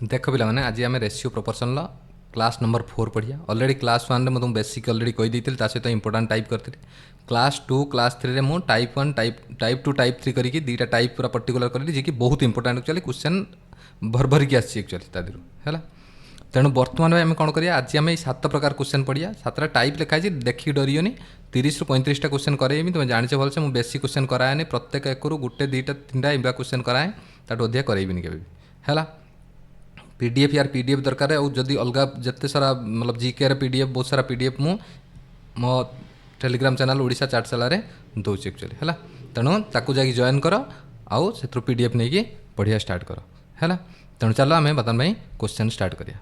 देख पे आज आम रेशियो प्रोपोर्शन क्लास नंबर 4 पढ़िया। ऑलरेडी क्लास 1 में तुम बेसिक ऑलरेडी कहीदी सहित इंपोर्टां टाइप करी। क्लास 2 क्लास 3 में टाइप 1 टाइप 2 टाइप 3 करके दुईटा टाइप पूरा पर्टिकुलर करी जी बहुत इंपोर्टां एक्चुअली क्वेश्चन भरभरिकी आक्चुअली है। तेणु बर्तमान आम कौन करिया आज आम 7 प्रकार क्वेश्चन पढ़िया। 7टा टाइप लिखाई देखिए डरियोनी 30 ରୁ 35टा क्वेश्चन कराइमी। तुम जाने भलसे मुझे बेसी क्वेश्चन कराएनि प्रत्येक एक गोटे 2टा 3टा एमरा क्वेश्चन कराए ताठू अधिक कराइबिनी केबे है। पीडीएफ यार पीडीएफ दरकार है जदि अलग जिते सारा मतलब जीके पीडीएफ बहुत सारा पीडीएफ मो टेलीग्राम चैनल ओडिशा चाटशाला रे दूसरी एक्चुअली है। तेणु ताकू जाकि जॉइन कर आउ से पीडीएफ नहीं कि पढ़िया स्टार्ट कर है। तेणु चलो आम बर्तमान भाई क्वेश्चन स्टार्ट करिया।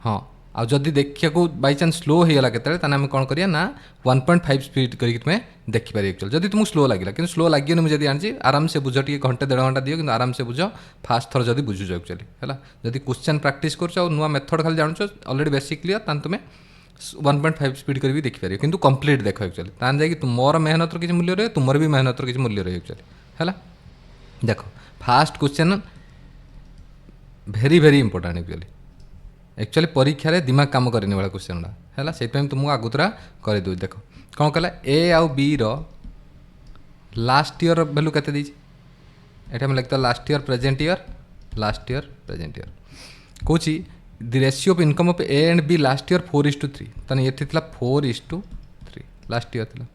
हाँ आउ जदि देखिया बाई चान्स स्लो होगा केते आम कौन करिया ना 1.5 स्पीड करके तुम्हें देखिपार एक्चुअली जदि तुमको स्लो लगे कि स्लो लगे मुझे जानी आराम से बुझ टे घंटे 1.5 घंटा दियो कि आराम से बुझ फास्ट थर जब बुझुच एक्चुअली है। जदि क्वेश्चन प्रैक्टिस कर नुआ मेथड खाली जानूच ऑलरेडी बेसिक क्लियर तान तुम्हें 1.5 स्पीड कर भी देखिपार कि कंप्लीट देख एक्चुअली तान जाकि मोर मेहनत किसी मूल्य रहे तुमर भी मेहनत किसी मूल्य रहे एक्चुअली है। देख fast question very important actually परीक्षा रे दिमाग काम करने वाला क्वेश्चन गुड़ा है। से तुमको आगुतरा कर दे देख कौन कहला ए आउ बी रो लास्ट ईयर वैल्यू केते देछि एटा हम लिखता लास्ट ईयर प्रेजेंट ईयर कौच the ratio of income of A and B last year 4:3 ताने ये थिला 4:3 लास्ट ईयर थिला।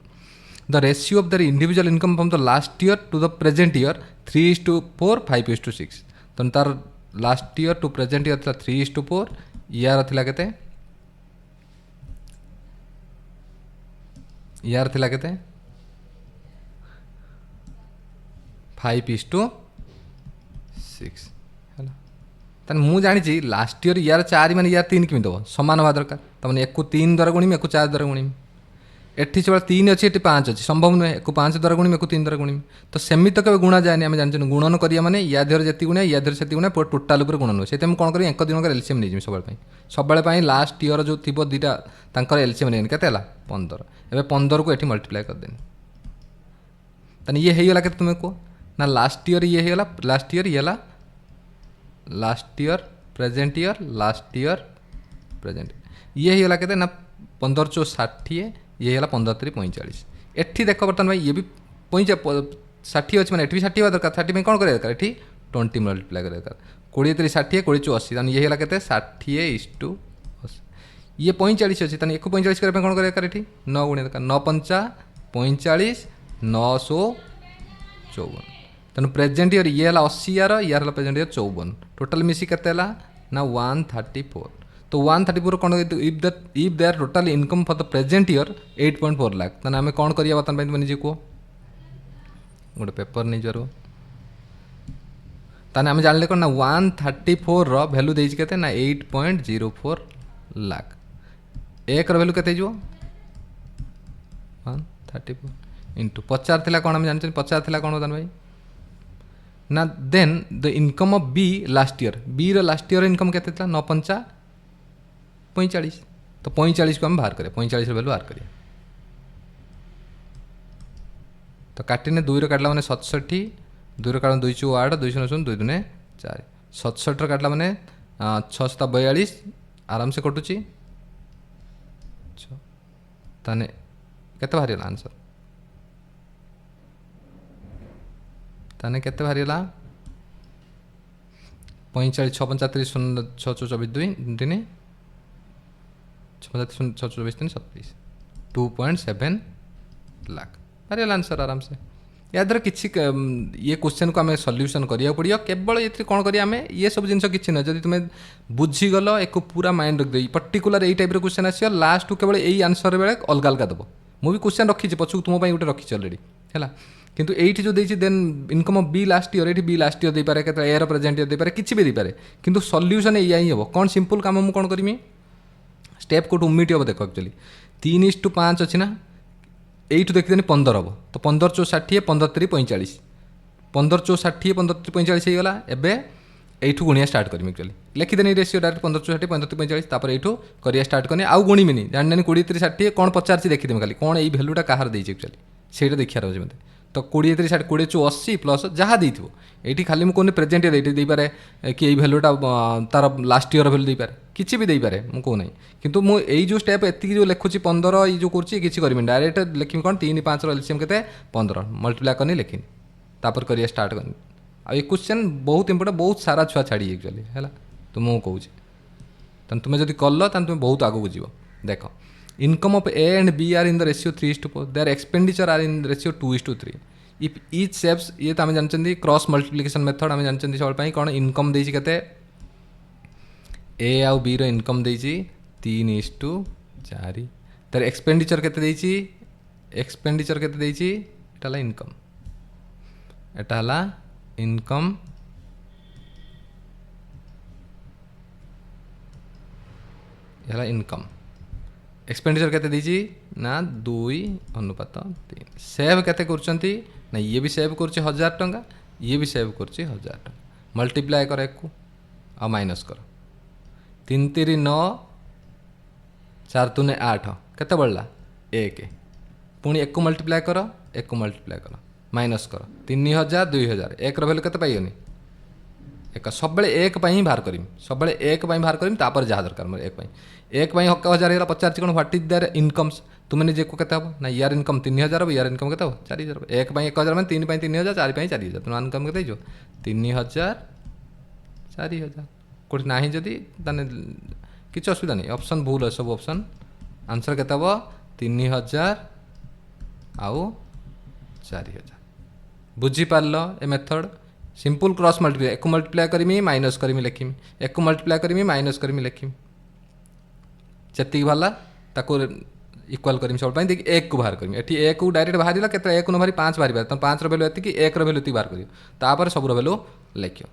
The ratio of the individual income from the last year to the present year 3:4 5:6 तो तार last year to present year 3:4 यार थिला केते यार थिला केते 5:6 है। तान मु जानी लास्ट ईयर यार 4 माने यार 3 किमी दब समान हवा दरकार तमें एक 3 द्वारा गुणिमी एक 4 द्वारा गुणिमी एठी सब 3 अच्छी एटी 5 अच्छी संभव नुहे एक 5 द्वारा गुणिमी एक 3 द्वारा गुणिमी तो सेमी तो कभी गुणा जाए आम जानते गुणन करिया माने या देहर जी गुणा या देहर से गुणा पूरा टोटाल उपर गुणन हुए से कौन करें एक दिन एलसीएम नहीं सब लास्ट ईयर जो थी दुईटा तर एलसीएम नहीं के 15 एवं 15 को ये मल्टीप्लाई करदेनी ताने ये होगा के तुम्हें कह ना लास्ट ईयर ये होगा लास्ट ईयर प्रेजेंट प्रेजेंट ये होगा के ना 15×4 ये है 15×3 = 45 एठी देख बर्तमान भाई ये भी 60 अच्छे मैंने भी 60 हवा दरकार 30 में कौन करें दरकार ये 20 मल्टीप्लाई करें दरकार 20×3 = 60 20×4 ये है के 60:80 ये 45 अच्छी ताने 45 करने कौन करें दरकार ये 9 गुणिया दरकार 9×5 = 45 954 तेणु प्रेजेंट ईयर ये है 80 यार प्रेजेंट ईयर 54 टोटाल मिसी के ना 134 तो 134 कौन if there total income for the present year 8.4 lakh ताने आम कौन करिया बर्तमान तुम निजे कह गोटे पेपर नहीं जर ताने आम जान कौन ना 134 रो वैल्यू देछि केते ना 8.04 लाख एक रो वैल्यू केते जो 134 इंटू 50 थिला कौन आम जानछन 50 थिला कौन बतन भाई ना then the income of B last year B रो लास्ट ईयर इनकम केते था 9×5 = 45 तो 45 को हम बाहर करें 45 वैल्यू बाहर करिए तो काटिने 2 रो काटला माने 67 2 रो काटला 2 × 8 2 × 2 2 4 67 रो काटला माने 6×42 आराम से कटुची ताने केते बाहर आंसर ताने केते बाहर 45 6 35 0 6 24 2 दिन 27 2.7 लाख अरे आंसर आराम से या द्वारा किसी ये क्वेश्चन को आम सल्यूशन करिया पड़ो केवल ये कौन करिया आम ये सब जिन किसी ना जब तुम्हें बुझीगल एक पूरा माइंड रखिद पर्टिकुलर यही टाइप क्वेश्चन आस लास्ट को केवल यही आंसर बेले अलग अलग दब मुझे क्वेश्चन रखी पछक तुम गोटे रखी अलरेडी है किंतु एठी जो देछि then income of B last year एठी बी लास्ट ईयर दे पारे केते ए रो प्रेजेंट ईयर दे पारे किछि भी दे पारे किंतु सॉल्यूशन एया ही हो कौन सिंपल काम मु कौन करमी स्टेप को उमिट हम देख एक्चुअली 3:5 अच्छी ना यू देखिदेनि 15 हम तो 15×60 15×3 = 45 15×60 15×3 = 45 होगा एबे एठू गुणिया स्टार्ट करमी एक्चुअली लिखिदेनि रेशियो डायरेक्ट 15×60 15×3 तापर एठू करिया स्टार्ट करनी आउ गुणिमिनी जाननी 20×3 60 कौन पचार देखीदेमी खाली कौन यही भैल्यूटा कहार देछि एक्चुअली सेटा देखियार अछि मते तो 20 3 20 चु 80 प्लस जहाँ देइथिबो एठी खाली मु कोने प्रेजेंट देइ पारे कि एई वैल्यूटा तार लास्ट ईयर वैल्यू देइ पारे किछि भी देइ पारे मु को नै किंतु मु एई जो स्टेप एति जो लेखुची 15 ई जो करछि किछि करबि डायरेक्ट लेखिम कोन 3 5 रो एलसीएम केते 15 मल्टीप्लाई करनी लेखिन तापर करिया स्टार्ट करनी आ ए क्वेश्चन बहुत इंपोर्टेंट बहुत सारा छुआ छाड़ी एक्चुअली हैला तो मु कहूछि तन तुमे जदि कल्लो तन तुमे बहुत आगु जीवो देखो income of A and B are in the ratio 3:4 their expenditure are in ratio 2:3 if each saves ये तो आम जानते क्रॉस मल्टीप्लिकेशन मेथड आम जानते सब कौन इनकम देछि केते ए आउ बी रो इनकम देछि 3:4 तार एक्सपेंडिचर केते देछि एक्सपेंडिचर केते देछि एटा ला इनकम एटा ला इनकम याला इनकम एक्सपेंडिचर केते दीजी ना 2:3 सेव केते करछंती ना ये भी सेव करछे 1000 टंका ये भी सेव करछे 1000 टंका मल्टीप्लाई कर एक आ माइनस कर 3 3 9 4 3 8 केते बढ़ला 1 पुणी एक मल्टीप्लाई कर एक मल्टीप्लाई कर माइनस कर 3000 2000 एक रो वैल्यू केते पाइयोनी एक सब एक बाहर करी सब एक बाहर करी तापर जहाँ दरकार मोर एक हक्का 1000 है पचार कौन व्हाट इज देयर इनकम्स तुम्हें निजे को केते हम ना यार इनकम 3000 हम यार इनकम केते 4000 एक 1000 मैंने 3 3000 4 4000 तुम इनकम केते जो 3000 4000 कोठी नाही जदी तने किछ असुविधा नहीं ऑप्शन भूल है सब ऑप्शन आंसर केते हम 3000 आउ 4000 बुझी पारलो ए मेथड सिंपल क्रॉस मल्टीप्लाई एक मल्टीप्लाई करमी माइनस करमी लिखिमी एक मल्टीप्लाई करमी माइनस करमी लिखिमी जति भला ताको इक्वल करमी सब देख एक को बाहर करमी एठी एक को डायरेक्ट बाहर केते एक न बाहरी 5 बाहर तो 5 रो वैल्यू एति एक रो वैल्यू एति बाहर करियो तापर सब रो वैल्यू लिखियो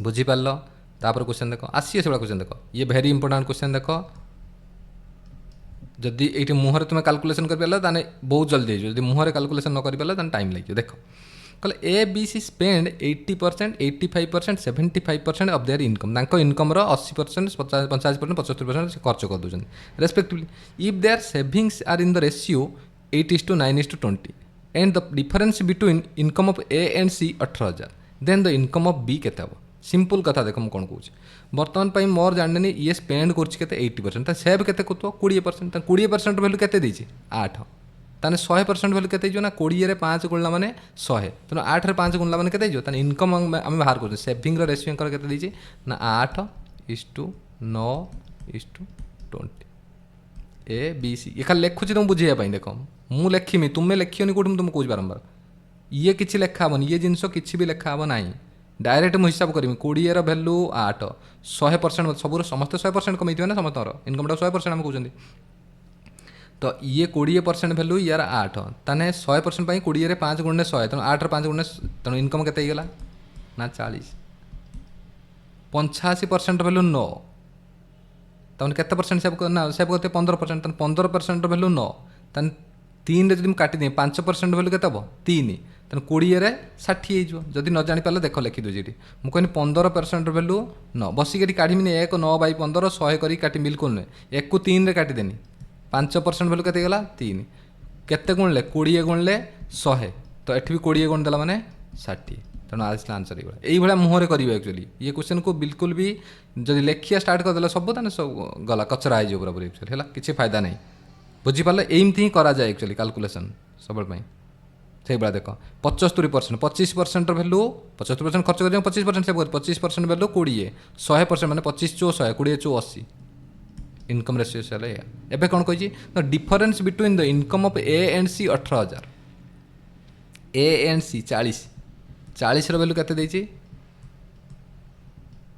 बुझी पारलो तापर क्वेश्चन देखो आसी सेबा क्वेश्चन देखो ये वेरी इंपोर्टेंट क्वेश्चन देखो जदि ये मुहर तुम कैलकुलेशन कर पारे ताने बहुत जल्दी हो जब मुहर कैलकुलेशन न कर पारे ताने टाइम लगे देखो कहले A B C spend 80% 85% 75% of their income तांको इनकम रो 80% 50% 75% से खर्च कर दोजन respectively if their savings are in the ratio 8:9:20 and the difference between income of A and C 18000 then the income of B केते हो सिंपल कथा देखो मु कोन कहूची वर्तमान पई मोर जाननी ये स्पेंड करछि केते 80% ता सेव केते करतो 20% ता 20% वैल्यू केते देछि 8 ताने 100% वैल्यू केते जो ना 20 रे 5 गुणला माने 100 तनो 8 रे 5 गुणला माने केते जो ताने इनकम हम बाहर करछे सेविंग रो रेशियो कर केते देछि ना 8:9:20 ए बी सी ये खाली लेखुछि तुम बुझिया पई देखो मु लेखिमी तुमे लेखियोनी कोठी तुम कहूछि बारंबार ये किछि लेखा हबन ये जिंस किछि भी लेखा हबो नाही डायरेक्ट मु हिसाब करमी 20 रो वैल्यू 8 100% सब समस्त 100% कमै ना समस्त इनकम 100% हम कहउछंदी तो ये 20% वैल्यू यार 8 ताने 100% पाई 20 रे 5 गुणे 100 तनो 8 रे 5 गुणे तनो इनकम केते ही गेला ना 40 85% वैल्यू 9 तनो केते परसेंट सेव करना सेव करते 15% तनो 15% वैल्यू 9 तन 3 रे जदि काटी दे 5% वैल्यू केते हबो 3 तन 20 रे 60 हो जदि न जानि पाले देखो लिखि दो जेटी मु कहनी 15% वैल्यू 9 बसी के काढी मिने 1 9 बाई 15 100 करी काटी बिल्कुल नै 1 को 3 रे काटी देनी 5% वैल्यू केते गला 3 केते गुणले 20 गुणले 100 तो एठी भी 20 गुण देला माने 60 तनो आसला आंसर एई भला मुहरे करियो एक्चुअली ये क्वेश्चन को बिल्कुल भी जदि लेखिया स्टार्ट कर देला सब ताने सब गला कचरा आइ जो पूरा पूरी एक्चुअली हैला किछि फायदा नै बुझी पाले एमथि ही करा जाय एक्चुअली कैलकुलेशन सबल पई से बड़ा देखो 75% 25% वैल्यू 75% खर्च कर 25% सेव कर 25% वैल्यू 20 100% माने 25 चो 100 20 चो 80 इनकम रेशियो चले एबे कोन कहि the difference between the income of A and C 18000 A and C 40 40 रो वैल्यू केते देछि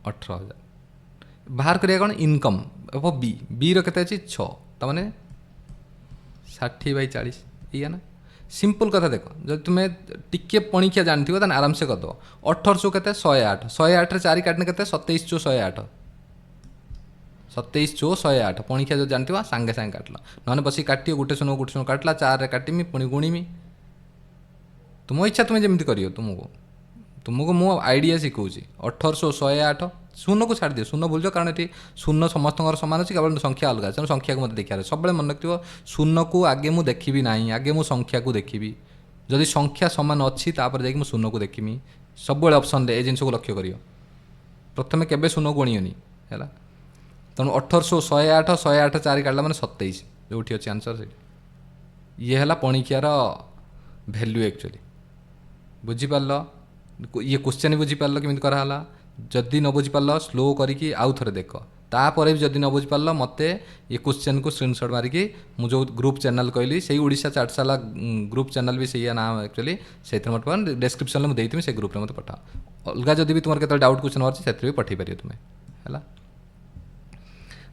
18000 बाहर करिया कोन इनकम अब बी बी रो केते अछि 6 त माने 60/40 इया ना सिंपल कथा देखो जब तुम्हें टिके पणिकिया जानथि तान आराम से कर दो 1800 केते 108 108 रे 4 काटने केते 27 चो 108 27 चो 108 पणिकिया जो जानथि सांगे सांगे काटला नने बसी काटियो गुटे सुनो काटला 4 रे काटिमी पुणी गुणीमी तुम इच्छा तुम्हें जमिति करियो तुमको मु आइडिया शिखौची 1800 108 शून्य को छाड़ दियो शून्य भूल कारण ये शून्य समस्त सामान अच्छी केवल संख्या अलग संख्या को मत देखा सब मन रखिए शून्य को आगे मुझे देखी ना आगे मु संख्या को देखी जदि संख्या सामान अच्छी तापर जाकि शून्य को देखिमी सब ऑप्शन ए जिन को लक्ष्य कर प्रथम केबे शून्य गणियोनी है तेणु 1800 108 4 काढ़ला मैंने 27 जो अच्छी आंसर से ये है पणिकियार भैल्यू एक्चुअली बुझीपार ये क्वेश्चन बुझीपार केमी कराला जदि न बुझीपार स्लो करके आउ थे देख तापर भी जदि न बुझीपार मत ये क्वेश्चन को स्क्रीनशॉट मारिकी मुझे जो ग्रुप चैनल कहली से ओडिशा चाटशाला ग्रुप चैनल भी से नाम एक्चुअली से मतलब डिस्क्रिप्शन में देती से ग्रुप में मत पठाओ अलग जब भी तुम केत डाउट क्वेश्चन अच्छे से भी पठे पार तुम्हें है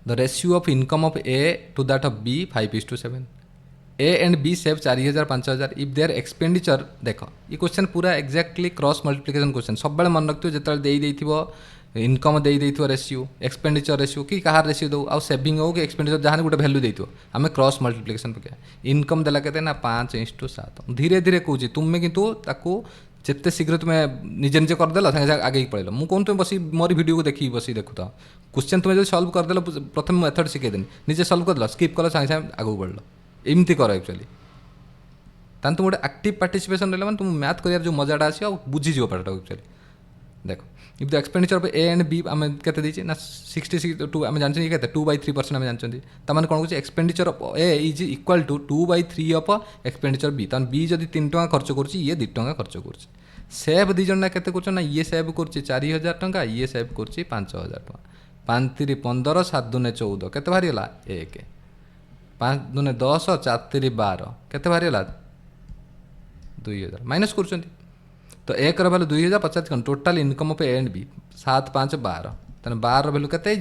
the ratio of income of A to that of B 5:7 A and B save 4000 5000 if their expenditure देख ये क्वेश्चन पूरा एक्जाक्टली क्रॉस मल्टीप्लिकेशन क्वेश्चन सब मन रखियो जो इनकम दे रेशियो एक्सपेंडिचर रेशियो कि कहार रेशियो दो आउ सेविंग हो कि एक्सपेंडिचर जहाँ गोटे भैल्यू देते आम क्रॉस मल्टीप्लिकेशन पकड़ा इनकम देला के ना 5:7 धीरे धीरे कौच तुम्हें कितु जिते शीघ्र तुम्हें निजे निजे करदेल सागे सागे आगे पड़ेल मुझे कौन तुम बस मोर वीडियो को देखिए बस देखु था क्वेश्चन तुम्हें जो सल्व करदेल प्रथम मेथड शिखेदेनी निजे सल्व करदेल स्किप कल सागे सागे आगे बढ़ल एमती कर एक्चुअली तुम गोटे एक्टिव पार्टिसिपेशन रहा तुम मैथ कर जो मजाटा आस बुझीज पार्टा एक्चुअली देख if the expenditure of A and B आम के ना 66 आम जानते के 2/3% आम जानते तमाने कौन कहे expenditure of A is equal to 2/3 of expenditure B तहन बी जब 3 टଙ୍କା खर्च कर ये 2 ଟଙ୍କା खर्च कर सेव दी जन के ना ये सेव कर 4000 टଙ୍କା ये सेव कर 5000 टଙ୍କା 5 3 15 7 2 14 के बाहरी 1 5 2 10 4 3 12 के बाहरी 2000 माइनस कर तो एक भैल्यू 2000 50 कौन total income of A and B 7 5 12 तेना 12 भैल्यू के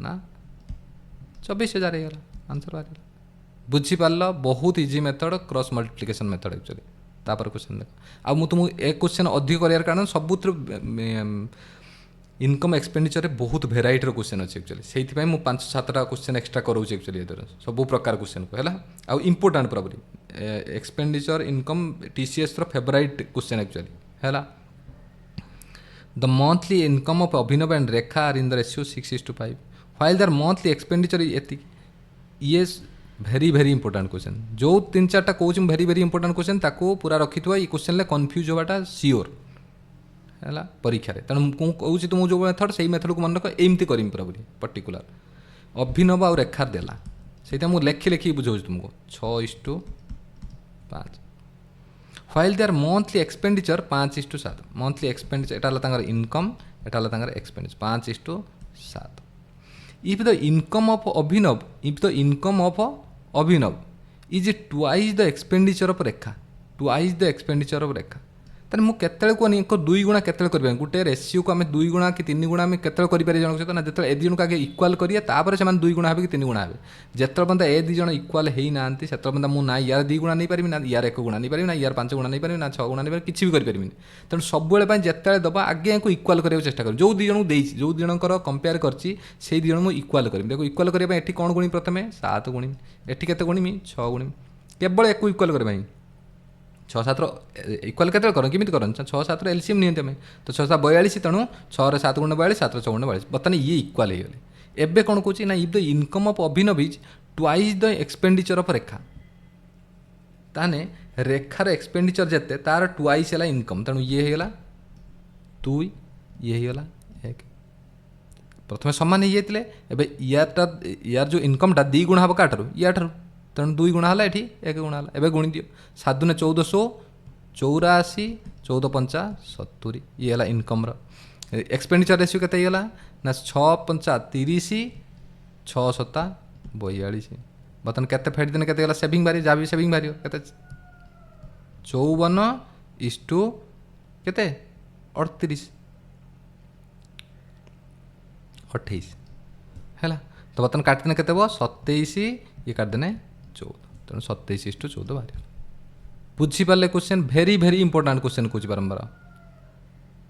ना 24000 होगा आंसर बाहर बुझीपार बहुत easy method cross multiplication method actually तापर क्वेश्चन देख आ तुमको एक क्वेश्चन अधिक करार कारण सब इनकम एक्सपेंडिचर बहुत भेराइटर क्वेश्चन अच्छे एक्चुअली से 5-7टा क्वेश्चन एक्सट्रा कराऊँ एक्चुअली सब प्रकार क्वेश्चन को है आउ इंपोर्टाट पूरापूरी expenditure income TCS favourite question actually है the monthly income of Abhinav and Rekha are in the ratio 6:5 while their monthly expenditure एति ये भेरी भेरी इंपोर्टाट क्वेश्चन जो 3-4टा कौन भेरी भेरी इंपोर्टाट क्वेश्चन ताको पूरा रखी ये क्वेश्चन कन्फ्यूज होवाटा सियोर है परीक्षा तेणु कौन तुम जो मेथड से मेथड को मन रख एमती करमी पूरा पूरी पर्टिकुलर अभिनव आ रेखार देला से मुझे लेखि लेखि बुझाऊँ तुमको 6:5 while their monthly expenditure 5:7 monthly expenditure एटा इनकम एटा expenditure 5:7 if the income of Abhinav is twice the expenditure of Rekha twice the expenditure of Rekha tell मुझे कहनी 2 गुणा के गोटे रेशियो को आम 2 गुणा कि 3 गुणा आम के करें जन सहित ना जो ए दिजन को आगे इक्वाल करिए तापर से 2 गुणा हे कि 3 गुणा हे जिते बंदा ए दिज इक्वाल हो ना से बंदा मुझे ना यार 2 गुणा नहीं पारि ना यार 1 गुणा नहीं पारि ना यार 5 गुणा नहीं पारि ना 6 गुणा नहीं पारि किसी भी करें तेणु सब जिते दबा आगे को इक्वाल करने चेष्टा कर जो दिजन को जो दिजणकर कंपेयर करसी दिजन मुझे इक्वाल करमी देखो इक्वाल करने ये कौन गुणी प्रथम 7 गुणी एटी के गुणीमी 6 गुणी केवल एक इक्वाल करवाई 6-7 इक्वाल के कमी कर 6-7 एलसीएम नहीं आम तो 6-7 42 तेणु 6 7 गुण 42 7 6 गुण 42 बर्तमान ये इक्वाल हो गले एवं कौन कौन ना if the income of Abhinav is twice the expenditure of Rekha ताने रेखार एक्सपेंडिचर जिते तार ट्वाइस है इनकम तेणु ये होगा 2 ये होगा 1 प्रथम सामान हो जाते यार जो इनकमटा 2 गुणा हम काठार या तेणु 2 गुणा है ये 1 गुणा है एवं गुणी दियो 7 2 1400 84 14 5 70 ये है इनकम एक्सपेंडिचर रेशियो के ना 6 5 30 6 7 42 बर्तमान के फेट दिन के सेविंग बारी जहाँ भी सेविंग बाहर के 54 के 38 28 है तो बर्तमान काटदेने के 27 ये काटदेने 14 तेणु 27:14 बाहर बुझीपारे क्वेश्चन भेरी भेरी इंपोर्टाट क्वेश्चन कौच बारंबार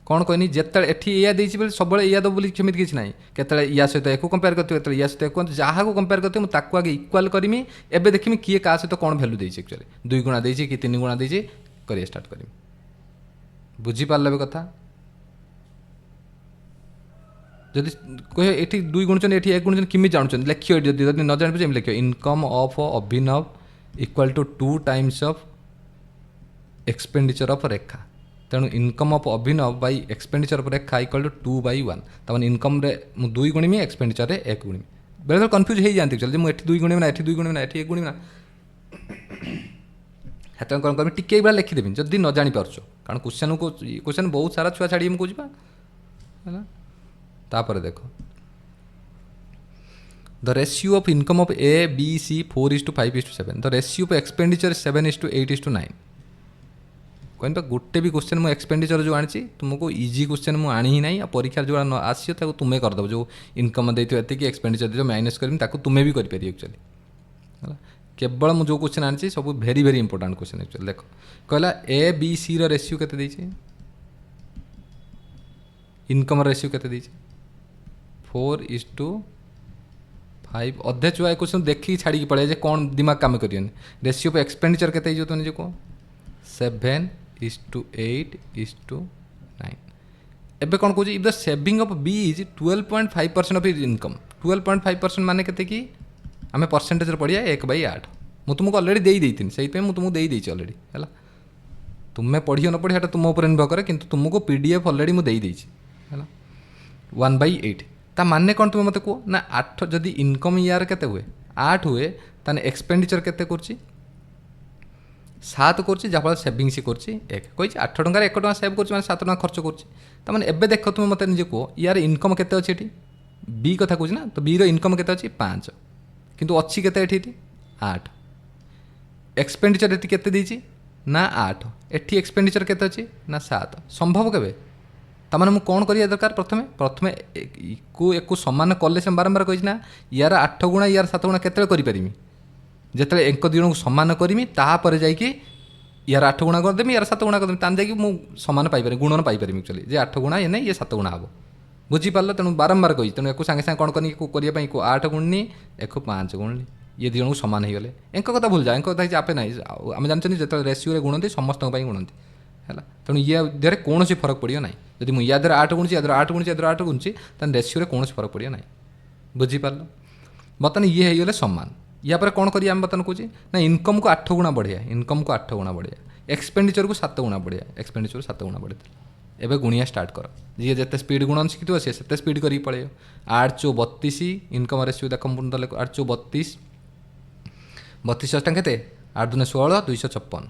कौन कहनी जिते एटी या सब या दब बोली केमी किसी ना के या सहित एक कंपेयर करते या सहित जहाँ को कंपेयर करते मुझे आगे इक्वाल करमी एवं देखमी किए क्या सहित कौन भैल्यू देती एक्चुअली 2 गुणा देती कि 3 गुणा देती कर स्टार्ट करमी बुझीपारे कथा जदि कह ये 2 गुणुन ये 1 गुणुन किमी जानते लिखिए जब न जान लिखिए income of Abhinav equal to 2 times of expenditure of Rekha तेणु income of Abhinav by expenditure of Rekha equal to 2/1 ताମାନେ इनकम रे मु 2 गुणिमी एक्सपेंडिचर रे 1 गुणिमी बेले बेले कन्फ्यूज हो जाती चल मुझे 2 गुणिमी ना 2 गुणिमी ना 1 गुणिमी ना हेतु कौन करमी टिके बेला लिखिदेवी जदि न जानी पार्छ कारण क्वेश्चन बहुत सारा छुआ छाड़ी मुझे कह तापर देख the ratio of income of A B C 4:5:7 the ratio of expenditure 7:8:9 कहीं तो गोटे भी क्वेश्चन मुझे एक्सपेंडिचर जो आनी तुमको इजी क्वेश्चन मुझे आनी ही ना परीक्षा जो आसी तुम्हें करदेव जो इनकम देती ये एक्सपेंडिचर दे माइनस करमी तुम्हें भी करें एक्चुअली है केवल मुझे जो क्वेश्चन आनी सब भेरी भेरी इंपोर्टाट क्वेश्चन एक्चुअली देख कहला ए बी सी रेशियो केते इनकम रेशियो केते 4:5 अधे छुआ क्वेश्चन देखिए छाड़ी पड़े कौन दिमाग काम कर रेशियो पे एक्सपेंडिचर केते तुम निजे कह 7:8:9 एबे कौन कहूँ if the saving of B is 12.5% of income 12.5% माने केते कि आम परसेंटेज पढ़िया 1/8 मुझे तुमको अलरेडी देती से तुमको देदी अलरेडी है तुम्हें पढ़ियो न पढ़िया तुम ऊपर निर्भर करे कि तुमको पीडीएफ अलरेडी मुझे देदी है 1/8 ता माने कौन तुम मत कह ना 8 जदि इनकम यार केते हुए 8 हुए ताने एक्सपेंडिचर केते करछि 7 करछि जहाँ सेविंग सी करछि 1 कही 8 टंकार 1 टଙ୍କା सेव करछि माने 7 टଙ୍କା खर्च करछि तार एबे देख तुम मत निजे कह यार इनकम केते अछि एठी बी कथा कहछि ना तो बी रो इनकम केते अछि 5 किंतु अच्छी केते एठी 8 एक्सपेंडिचर एटी केते देछि ना 8 एठी एक्सपेंडिचर केते अछि ना 7 संभव केबे ताମାନେ ମୁଁ କ'ଣ କରିବା ଦରକାର ପ୍ରଥମେ ୟାକୁ ସମାନ କଲେ ସେ ବାରମ୍ବାର କହିଛି ନା ୟାର 8 ଗୁଣା ୟାର 7 ଗୁଣା କେତେବେଳେ କରିପାରିବି ଯେତେବେଳେ ଏକ ଦୁଇ ଜଣଙ୍କୁ ସମାନ କରିମି ତାପରେ ଯାଇକି ୟାର 8 ଗୁଣା କରିଦେମି ୟାର 7 ଗୁଣା କରିଦେମି ତାହେଲେ ଯାଇକି ମୁଁ ସମାନ ପାଇପାରିବି ଗୁଣନ ପାଇପାରିବି ଆକ୍ଚୁଆଲି ଯେ 8 ଗୁଣା ଇଏ ଇଏ 7 ଗୁଣା ହେବ ବୁଝିପାରିଲ ତେଣୁ ବାରମ୍ବାର କହିଛି ତେଣୁ ୟାକୁ ସାଙ୍ଗେ ସାଙ୍ଗେ କ'ଣ କରିନି କରିବା ପାଇଁ 8 ଗୁଣିନି ୟାକୁ 5 ଗୁଣିନି ये दी जन सामान हो गले एंक कथा भूल जाए कथा आपे ना आम जानते जो रेसीो गुणती समस्त गुणती है तेणु ये देहरे कौन फरक पड़ो ना जब मुझे या 8 गुणुची या 8 गुणुची या 8 गुणुची तेज रेसीो कौन फरक पड़ो ना बुझीपार बर्तमान ये होगले सामान या कौन करिए आम बर्तमान कहे ना इनकम को 8 गुणा बढ़िया इनकम को 8 गुणा बढ़िया एक्सपेंडिचर को 7 गुणा बढ़िया एक्सपेंडिचर 7 गुणा बढ़ी एवं गुणिया स्टार्ट कर जी जिते स्पीड गुणन शिखी सी से स्पीड कर पड़े 8×4 इनकम रेसीो देख 8×32 32 अष्टा के 8×2 = 16 256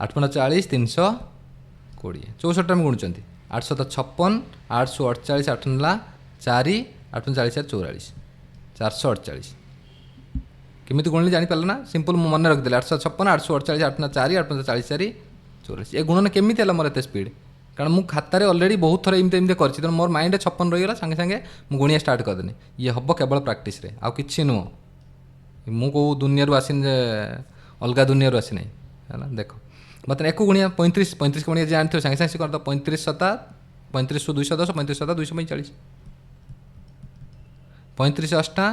8×40 320 64 में गुणुंट 856 848 8×4 8×4 44 448 केमी गुणली जापर ना सिंपल मुझे मन रखिदे 856 848 8×4 8×44 44 ये गुणन केमी मोर एत स्पीड कारण मुझ खातार अलरेडी बहुत थर एमती कर मोर माइंड 56 रहीगला सागे सागे मुझे गुणिया स्टार्ट करदेनी ये हम केवल प्राक्टिस आउ कि नुह मु कौ दुनिया आसी अलग दुनिया आसी ना है देख मतलब एक गुणिया 35 35 गुणिया जानते सागे सागे कर 35 7 35 210 35 7 245 35 अष्टा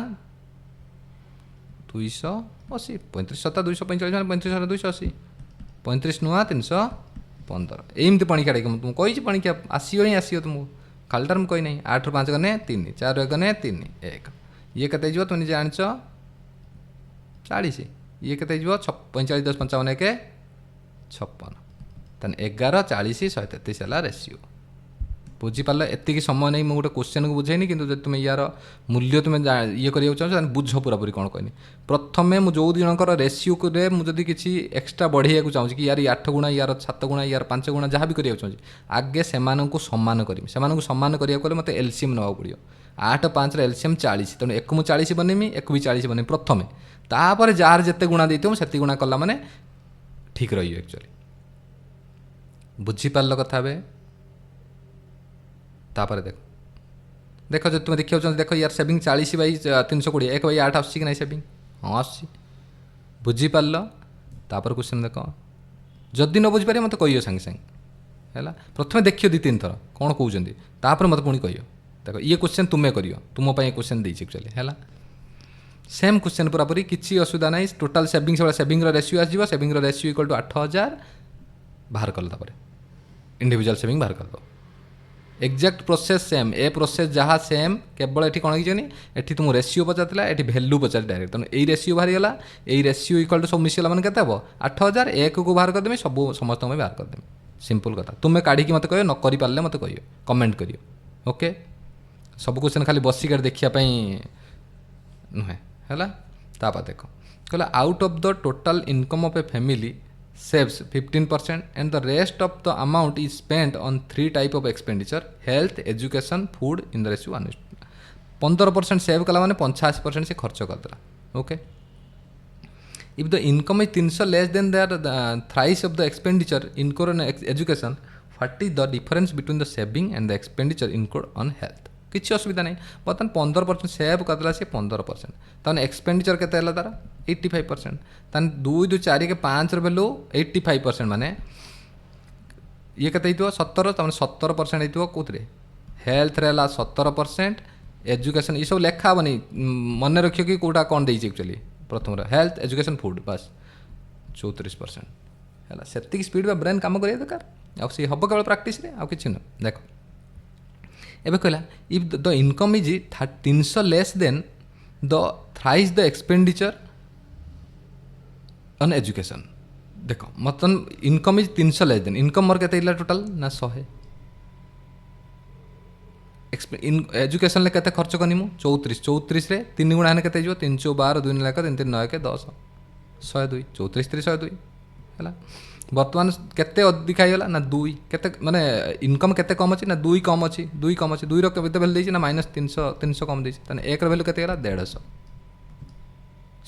280 35 7 245 35 7 280 35 नुआ 315 एमती पणिका तुमको कही पणिका आसो ही आसो तुमको खालटार मुझे कही ना 8×5 गने 3 4 गने 3 1 ये कते तुम जान 40 ये कते 45 10 55 1 56 तेन 11 40 133 है रेसीो बुझीपार एति समय नहीं मुझे गोटे क्वेश्चन को बुझेनी कि तुम यार मूल्य तुम ये करा चाहो बुझ पूरापूरी कौन कहनी प्रथम मुझे जो जनकर रेसीो मुझे किसी एक्सट्रा बढ़ाइया चाहूँ कि यार 8 गुणा यार 7 गुणा यार 5 गुणा जहाँ भी करा चाहूँ आगे से सम्मान करी से सम्मान करा मत एलसीएम नवा पड़ो 8×5 एलसीएम 40 तेणु एक मुझे 40 बनेमी एक भी 40 बनेमी प्रथम तापर जार जिते गुणा देते से गुणा कला मैंने ठीक रही एक्चुअली बुझीपार कथा तापर देख देख जो तुम देखा देख यार सेविंग 40/320 1/8 आस कि ना सेविंग हाँ आस बुझीपार तापर क्वेश्चन देख जदि न बुझीपारे मत कहियो सांगे सांगे है प्रथम देखियो 2-3 थर कौन कहते तापर मत पुणी कहियो देख ये क्वेश्चन तुम्हें करियो तुम क्वेश्चन देछि एक्चुअली है सेम क्वेश्चन पूरापूरी किसी असुविधा ना टोटाल सेविंग से सेविंग रेसीो आसो सेविंग रेसीो इक्वल टू 8000 बाहर कल इंडिविजुअल सेविंग बाहर कर दो exact process same a process जहाँ सेम केवल ये कौन कि तुम रेसीो पचार ये भैल्यू पचार डायरेक्ट तेणु यही रेसीो बाहरीगला यही रेसीो इक्वल टू सब मिसला मैंने के 8000 एक को बाहर करदेमी सब समस्त बाहर करदेमी सिंपल कथा तुम्हें काढ़ी मत कह न कर पारे मत कह कमेंट करियो ओके सब क्वेश्चन खाली बसिक देखापी नुहे है तापर देख कहला out of the total income of a family saves 15% and the rest of the amount is spent on 3 type of expenditure health education food in the ratio 1:1 15% save कला माने 85% से खर्च करदेला okay if the income is 300 less than the thrice of the expenditure incurred on education what is the difference between the saving and the expenditure incurred on health किसी असुविधा नहीं बर्तमान 15% save करदेला से 15% ताने एक्सपेंडिचर केते हला तारा 85% ताने 2 2 4 के 5 र वैल्यू 85% माने ये केते हितो 17 ताने 17% हितो कोथरे हेल्थ रे हला 17% एजुकेशन ये सब लेखा बनी मन रखियो कि कोटा कोन देई एक्चुअली प्रथम रे हेल्थ एजुकेशन फूड बस 34% हला सेतिक स्पीड में ब्रेन काम करिया दरकार आ से हब केवल प्रैक्टिस रे आ किछि न देखो एबे कहला if the income is 300 less than the thrice the expenditure on education देखो मतलब income is 300 less than income मोर केते इला टोटल ना 100 एजुकेशन ले केते खर्च करनी मु 34 रे 3 गुणा ने केते जो 312 2 लाख 3 3 9 के 10 102 34 3 102 हैला बर्तमान केते अधिक आईगला ना 2 केते माने इनकम केते कम अछि ना 2 कम अछि 2 कम अछि 2 रो केते वैल्यू देछि ना -300 कम देछि तने 1 रो वैल्यू केते गला 150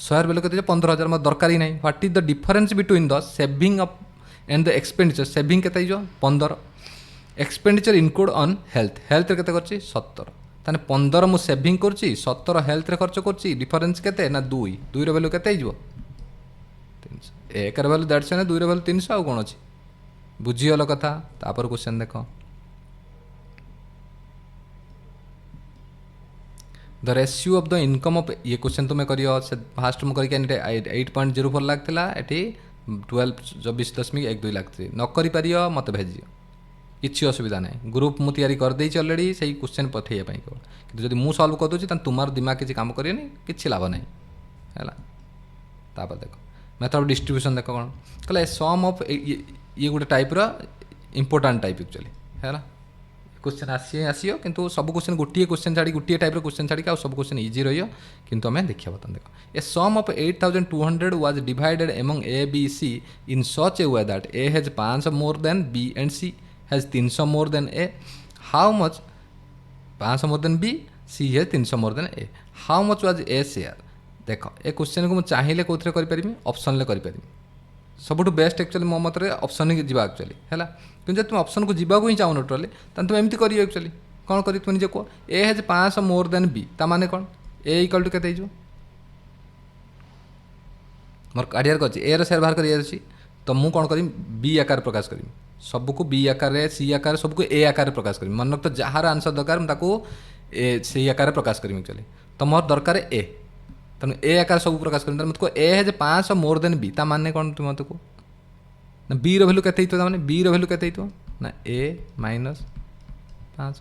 100 वैल्यू केते 15000 म दरकार ही नहीं what is the difference between the saving up and the expenditure saving केते जो 15 expenditure include on health health रे केते करछि 70 तने 15 मु सेविंग करछि 70 हेल्थ रे खर्च करछि डिफरेंस केते ना 2 रो वैल्यू केते हिजो 300 एक वैल्यू 150 2 वैल्यू 300 आउ कौन अच्छी बुझीगल कथा तापर क्वेश्चन देख the ratio of the income of ये क्वेश्चन तुम्हें करियो से फास्ट में करके 8.04 लाख थिला एटी 24.12 लाख थी न करि पारियो मत भेजियो किसी असुविधा नहीं ग्रुप मु तैयारी कर देछि ऑलरेडी सही क्वेश्चन पठेय पई केवल किंतु जदि मु सॉल्व कर दोछि त तुमार दिमाग किछि काम करियो किछि लाभ नहीं हैला तापर देखो मेथड ऑफ डिस्ट्रीब्यूशन देख कौन कहला सम ऑफ ये गोटे टाइप रो इंपोर्टाट टाइप एक्चुअली है क्वेश्चन आसियो किंतु सब क्वेश्चन गोटे क्वेश्चन छाड़ी गोटे टाइप क्वेश्चन छाड़ी आ सब क्वेश्चन इजी रही किंतु आम देखा बता देख a sum of 8200 was divided among A B C in such a way that A has 500 more than B and C has 300 more than A how much 500 more than B C has 300 more than A how much was A share देख ए question को मुझे चाहिए कौन करी option ले करी सबुठ best actually मो मत ऑप्शन ही जा एक्चुअली है कि तुम ऑप्शन को जीवा ही चाहून टोटाली तुम एमती कर एक्चुअली कौन कर तुम निजे कह A has 500 more than B ता माने कौन ए इक्वल टू केते हिजो मोर काढ़ियार कर ए रो शेयर बाहर कर तो मुझे कौन करी बी आकार प्रकाश करी सबको बी आकार सी आकार सबको ए आकार प्रकाश करी मन तो जार आंसर दरकार से आकार प्रकाश करी एक्चुअली तो मोर दरकार ए तेणु ए आकार सब प्रकाश कर मतलब A has 500 more than B ता माने कौन तुम मत को ना बी रो वैल्यू केते माने बी रो वैल्यू केते ना A minus 5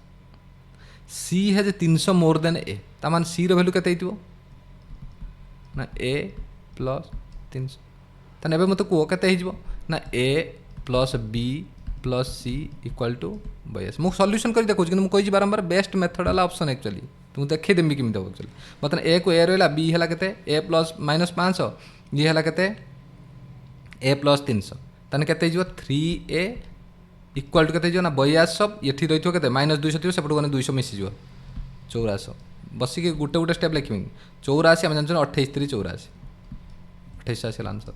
C has 300 more than A ता माने सी रो वैल्यू केते ना ए प्लस 300 तने एबे मत को केते हिजबो ना A plus B plus C equal to बायस मु सॉल्यूशन कर देखो कि मुझे बारंबार बेस्ट मेथड वाला ऑप्शन एक्चुअली तुम देखे देमी किमी दब एक्चुअली बर्तमान ए को ए रहा बी है केते ए प्लस -500 ये है केते ए प्लस 300 तने केते हिजो 3a इक्वल टू केते हिजो ना 82 एठी रहितो केते -200 थियो सेपटो गने 200 मिसी जो 84 बसी के गुटे गुटे स्टेप लिखिमी 84 हम जानछन 28 3 84 28 आसे आंसर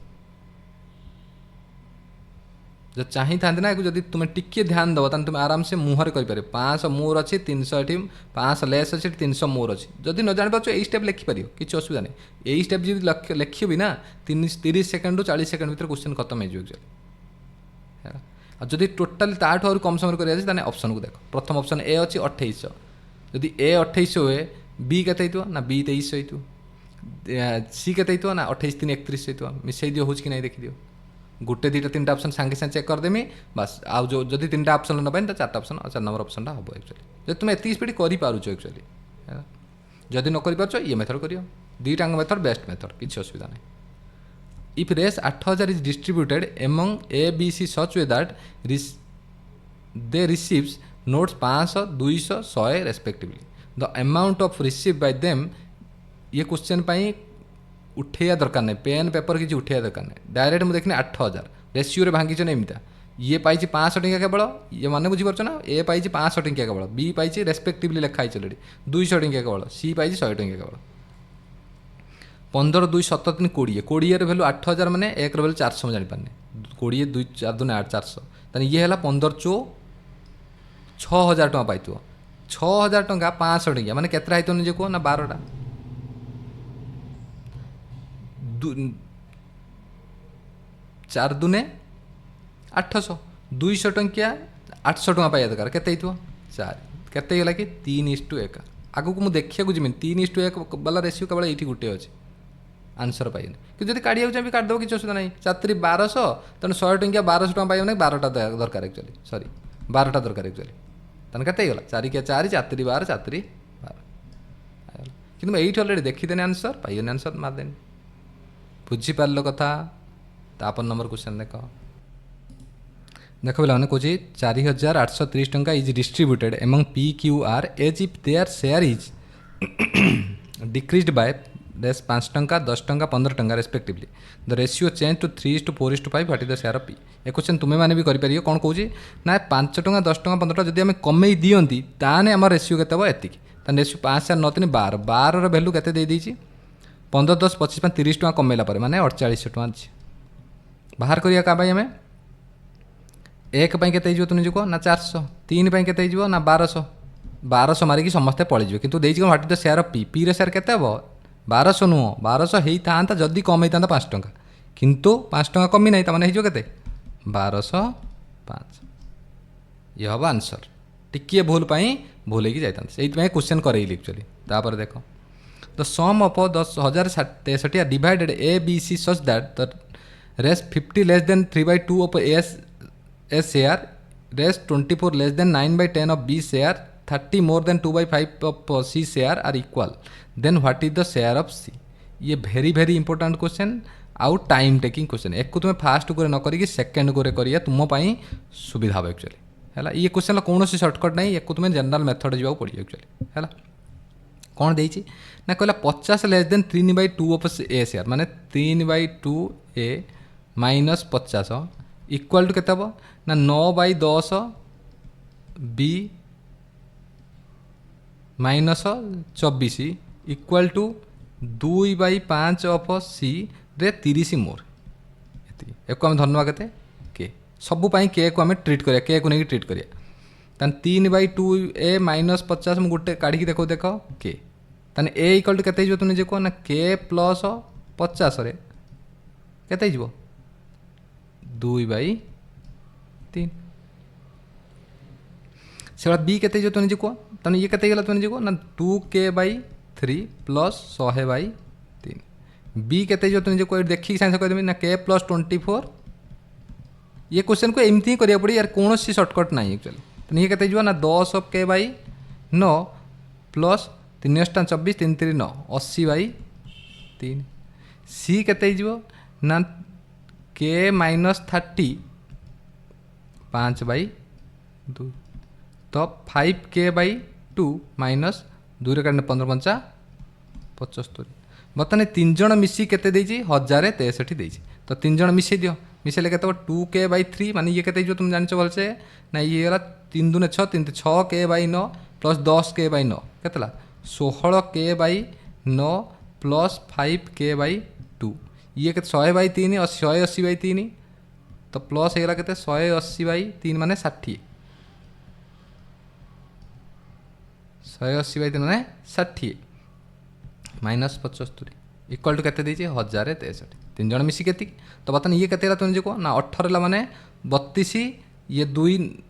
जो चाही था ना जब तुम्हें टिके ध्यान दब तो तुम आराम से मुहर कर 500 मोर अच्छी 300 ये 500 लेस अच्छी 300 मोर अच्छी जदि न जान पार्छ यही स्टेप लिखिपर किसी असुविधा नहीं यही स्टेप जब लिखी ना 30 सेकेंड 40 सेकेंड भर क्वेश्चन खत्म हो एक्चुअली और जब टोटाल ताठू और कम समय कर ऑप्शन को देख प्रथम ऑप्शन ए अच्छी 2800 जदि ए 2800 हुए बी के ना बी 2300 सी के ना 28 3 31 मिसई दियो हो कि नहीं देखी दियो गोटे दुटा तीन ऑप्शन सांगे सांगे चेक करदेमी बस आउ जो जदि तीन ऑप्शन न पाइन तो 4टा ऑप्शन 4 नंबर ऑप्शनटा हम एक्चुअली जब तुम एति स्पीड कर पारुछ एक्चुअली जदि न कर पारुछ ये मेथड करियो दुईटा मेथड बेस्ट मेथड किसी असुविधा नहीं इफ रेस 8000 is distributed among A B C such way that they receives notes 500 200 100 respectively the amount of receive by them ये क्वेश्चन पाई उठेया दरकार नहीं पेन पेपर किसी उठेया दरकार नहीं डायरेक्ट मुझे देखने 8000 रेसीो भांगी एमता ये पाई 500 टंका केवल ये माने बुझीपार ना ए पाई 500 टंका केवल बी पाई रेस्पेक्टिवली लिखाई ऑलरेडी 200 टंका केवल सी पाई 100 टंका केवल 15 2 7 3 20 20 भैल्यू 8000 मैंने 1 भैल्यू 400 जानी पारे 20 2 4 2 8 400 ताने ये है 15 चो 6000 टका पाई 6000 टका 500 टंका मैंने केतरा होता निजे कह ना 12टा 4 दूने 800 200 टंकिया 800 टका पाइबा दरकार केते 4 केते गला कि 3:1 आगु को मुझे देखा जिमी 3:1 वाला रेसीो केवल ये गोटे अच्छे आंसर पाइबे कि जब काढ़िया चाहिए काटिदेव किसी असुविधा नहीं 4 1200 तेणु 100 टंकिया 1200 टका पाइबा नहीं 12टा दरकार एक्चुअली सॉरी 12टा दरकार एक्चुअली तेना केते गला 4 क्या 4 4 12 4 12 कि ये अलरेडी देखीदेने आंसर पाइबे आंसर मारदेनी बुझीपार कथा तापर नंबर क्वेश्चन देख पे कौच 4830 टंका is distributed among P Q R as if their share is decreased by 5 टंका 10 टंका 15 टंका respectively the ratio change to 3:4:5 what is the share of P ए क्वेश्चन तुम्हें मैंने भी करें कौन कौच ना 5 टंका 10 टंका 15 टंका जब आम कमे दिंती ताने आम रेसीो के एतिक रेसीो 5 4 9 3 12 12 भैल्यू के 15 10 25 30 टका कमेला माने 4800 टका अच्छी बाहर करिया का भाई हमें 1 पाई केते तुम निज ना 400 3 पाई केते ना 1200 मारिकी समस्ते पलैज कि what is the share of P P रे शेयर केते 1200 नुह 1200 होता जदि कम होता 5 टंका किंतु 5 टंका कमी ना मैंने हो 1205 ये हम आंसर टिके भूल भूल जाता से क्वेश्चन करेली एक्चुअली तापर देख the sum of 10,063 divided A B C such that the rest 50 less than 3/2 of A's share rest 24 less than 9/10 of B share 30 more than 2/5 of C share are equal then what is the share of C ये very very important question आउ time taking question एक को तुम्हें fast को न करी second को करिया तुम सुविधा हम एक्चुअली है ये क्वेश्चन कौन सर्टकट नहीं एक तुम्हें जनरल मेथड जावाक पड़ो एक्चुअली है कौन देती ना कहला 50 less than 3/2 of A share माने 3/2 ए माइनस 50 इक्वाल टू केते हम ना 9/10 B minus 24 equal to 2/5 of C रे 30 मोर एक आम धरना के के सबू के को आम ट्रीट करिया के को नहीं ट्रीट करिया तान 3/2 ए माइनस 50 में गोटे काढ़ी देखो देख के तान ए इक्वल टू केते तुम निजे कह ना के प्लस 50 रे केते 2/3 से बी केते तुम निजे कह तान ये केते गला तुम निजे कह ना 2k/3 प्लस 100/3 बी केते तुम निजे कह देखिक साइंस कह ना के प्लस 24 ये क्वेश्चन को एमती ही करिया पड़ी यार कौन सी सर्टकट ना एक्चुअली तो ये केते ना 10k/9 प्लस 3 * 24 3 3 9 80/3 सी केते ना के माइनस 30 5/2 तो 5k/2 माइनस 2 15 5 75 बर्तमान 3 जन मिसी केते 1063 तो 3 जन मिसई दियो मिसेले के 2k/3 माने ये केते तुम जान भलसे ना ये गला 3 दूने 6 3 6k/9 plus 10k/9 केतला 16k/9 plus 5k/2 ये के 100/3 180/3 तो प्लस होगा के 180/3 माने 60 180/3 माने 60 माइनस 75 इक्वल टू के 1063 3 जन मिसी केती तो बर्तमान ये केते तुम कह ना 18 माने 32 ये 2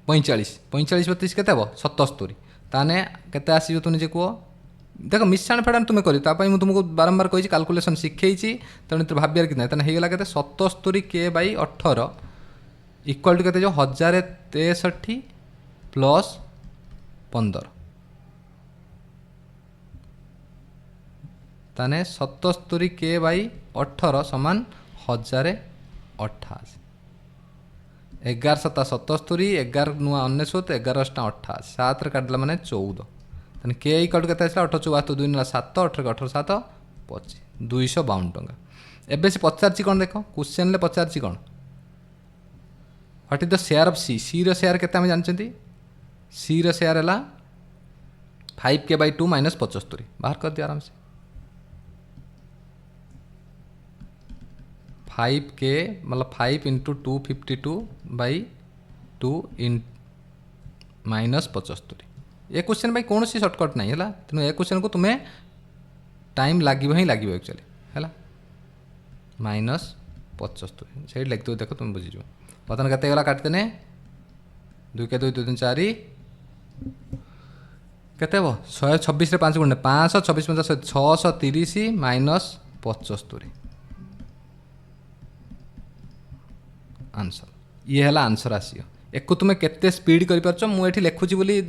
45 45 32 केते 77 ताने केते आसीबो तुम जे कह देख मिशाण फेडाण तुम कर तुमको बारंबार कही काल्कुलेसन शिखई तेणु भावियार कि ना होगा के 77 के / 18 इक्वाल टू के 1063 प्लस 15 ताने 77 के / 18 समान 1088 11 7 77 11 नुआ 99 11 88 7 काटला माने 14 ताने के इक्वल टू केते आसला 18 74 2 7 18 18 7 25 252 टंका। एबे से पचारची कोन देखो क्वेश्चन ले पचारची कोन what is the share of C C रो शेयर केते हम जानचंती सी रो शेयर हला 5k/2 - 75 बाहर कर दिया आराम से 5k मतलब 5 × 252/2 इन -75 ये क्वेश्चन भाई कौन सी सर्टकट नहीं है तेणु ये क्वेश्चन को तुम्हें टाइम लगे ही लगे एक्चुअली है -75 से लिखते देख तुम बुझीज बर्तमान केते गला काटदेने 2 के 2 2 3 4 केते हम 126 रे 5 गुणे 526 50 630 - 75 आंसर ये है आंसर आसी एक तुम्हें केते स्पीड कर मुझे लिखुची बोली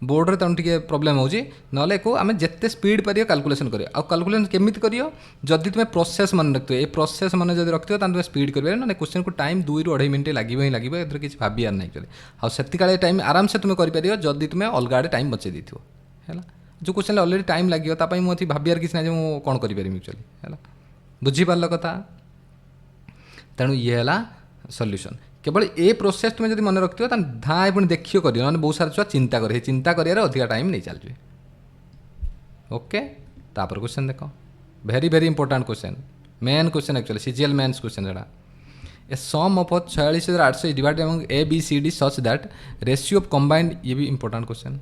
बोर्ड रे टे प्रोब्लेम होची नले को आम जिते स्पीड पार कैलकुलेशन करियो आ कैलकुलेशन केमी करियो जदि तुम्हें प्रोसेस मन रखियो ए प्रोसेस मन जब रखियो तुम स्पीड कर ना क्वेश्चन को टाइम 2 ରୁ 2.5 मिनट लगे ही लगे ए किसी भावियार नहीं चले आती टाइम आराम से तुम्हें कर जदि तुम्हें अलग आड़े टाइम बचे दी है जो क्वेश्चन अलरेडी टाइम लगे मुझे भावियार किसी ना कौन करी एक्चुअली है बुझीपार कथा तेणु ये है सल्यूशन केवल ए प्रोसेस तुम्हें जब मन रखियो धाए पुणी देखियो कर ना बहुत सारा छुआ चिंता करे चिंता कर अधिका टाइम नहीं चलते ओके तापर क्वेश्चन देख very very important question main question actually CGL mains question जरा a sum of 46,800 divided among A B C D such that ratio of combined ये भी इंपोर्टेंट क्वेश्चन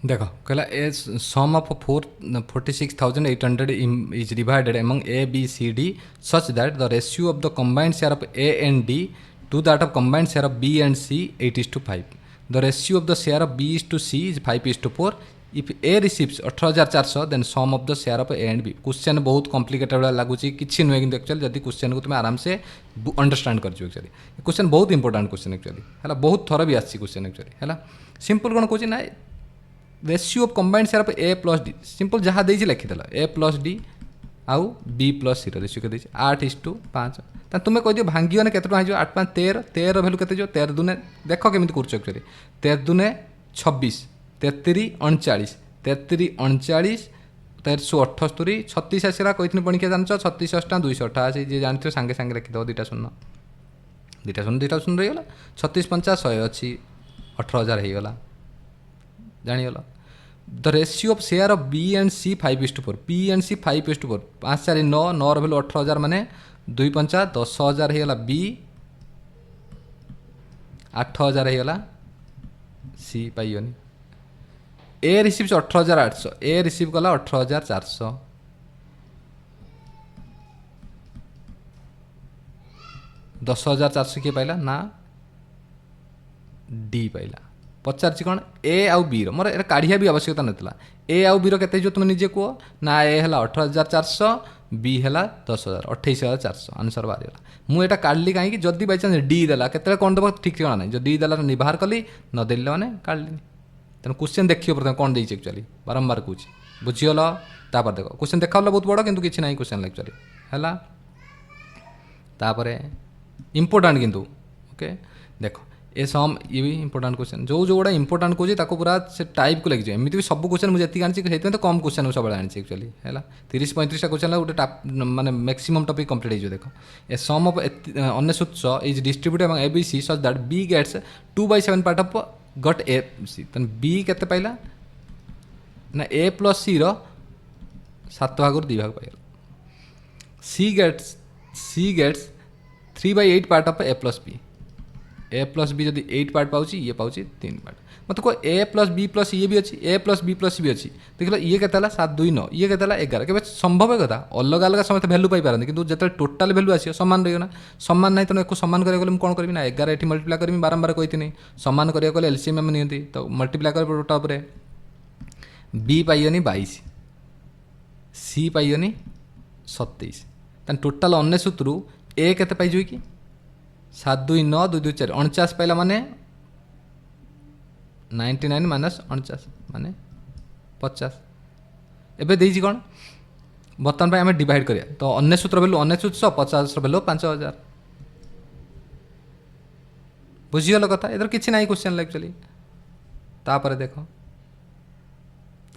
देख कहला a sum of 46,800 is divided among A B C D such that the ratio of the combined share of A and D to that of combined share of B and C 8:5 the ratio of the share of B is to C is 5:4 if A receives 18,400 then sum of the share of A and B question बहुत complicated वाला लगुच कि नुहे कि actually जब question को तुम आराम से अंडरस्टैंड कर एक्चुअली क्वेश्चन बहुत इंपोर्टेंट क्वेश्चन एक्चुअली है बहुत थर भी आसी क्वेश्चन एक्चुअली है सिंपल कौन कहूँ ना ratio of combined share of A plus D simple जहाँ देती लिखिदेल ए प्लस डी आउ बी प्लस सी रेशियो के 8:5 तुम्हें कह दियो भांगी ना केते 8 5 13 13 भैल्यू के 13 दुने देख केमी कर 13 दुने 26 33 39 33 39 1378 36 आसला कही पणिका जान 36 8 288 जी जानते सांगे सांगे लिखिदेव 2 शून्य 2 शून्य रहीगला 36 50 100 अच्छी 18,000 होगला जानीगल the ratio of share of B and C 5:4, B and C 5:4, 5 4 9, 9 value 18,000 माने 2 5 10,000 होगा बी, 8,000 होगा सी पाइनि। ए रिसीव 18,800, ए रिसीव कला 18,400, 10,400 किए पाइला ना डी पाइला। पचार कौन ए आउ बी मोर ए काढ़िया भी आवश्यकता नाला। ए आउ बी रे तुम निजे कह ना ए है 18,400, बी है 10,000, 28,400 आंसर बाहर मुझे काढ़ी कहीं जदि बाई चान्स डी देला के कौन देव ठीक ठिकाना ना, जो डी देला बाहर कली नदे मैंने काढ़ी। तेणु क्वेश्चन देखिए प्रथम कौन देती एक्चुअली बारंबार कौच बुझीगल। तापर देख क्वेश्चन देखा बहुत बड़ किंतु किसी ना क्वेश्चन एक्चुअली है। तापर इम्पोर्टाट किंतु ओके देख ए सम ये भी इंपोर्टाट क्वेश्चन जो जोड़ा इंपोर्टाट कौन पूरा से टाइप को लगे एमती भी सब क्वेश्चन मुझे आनी तो कम क्वेश्चन सब आनी एक्चुअली है 30-35 क्वेश्चन गोटे माने मैक्सिमम टॉपिक कंप्लीट हो। देख a sum of 99 is distributed among A B C such that B gets 2/7 part of गट ए सी। तेन बी केते पाइला ना ए प्लस सी रो 7 भाग 2 भाग पाइल। C gets 3/8 part of A plus B, A plus B जब 8 पार्ट पाँच ये पाँच 3 पार्ट मतलब को ए प्लस बी प्लस ये भी अच्छी, ए प्लस बी प्लस भी अच्छी। देख लो ये केते 7 2 9, ये केते 11 के संभव है कथा अलग अलग समस्त भैल्यू पाई पारती किंतु जो टोटाल भैल्यू आसो सामान रही ना सामान ना तेणु एक सामान करा कौन करी ना 11 ये मल्टीप्लाई करी बारंबार कही नहीं सामान करा एलसीएम एम नियंती तो मल्टीप्लाई कर टोटा पर बी पाइनि 22, सी पाइनि 27, तेन टोटाल 99 रु ए केते पाइज कि 7 2 9 2 2 4 49 पाइला माने 99 माइनस 49 माने 50। एबे देइछि कोन बर्तमान पे आम डिवाइड करिया तो 99 भैल्यू 9900, 50 भैल्यू 5000 बुझीगल कथा इधर किसी ना क्वेश्चन एक्चुअली। तापर देख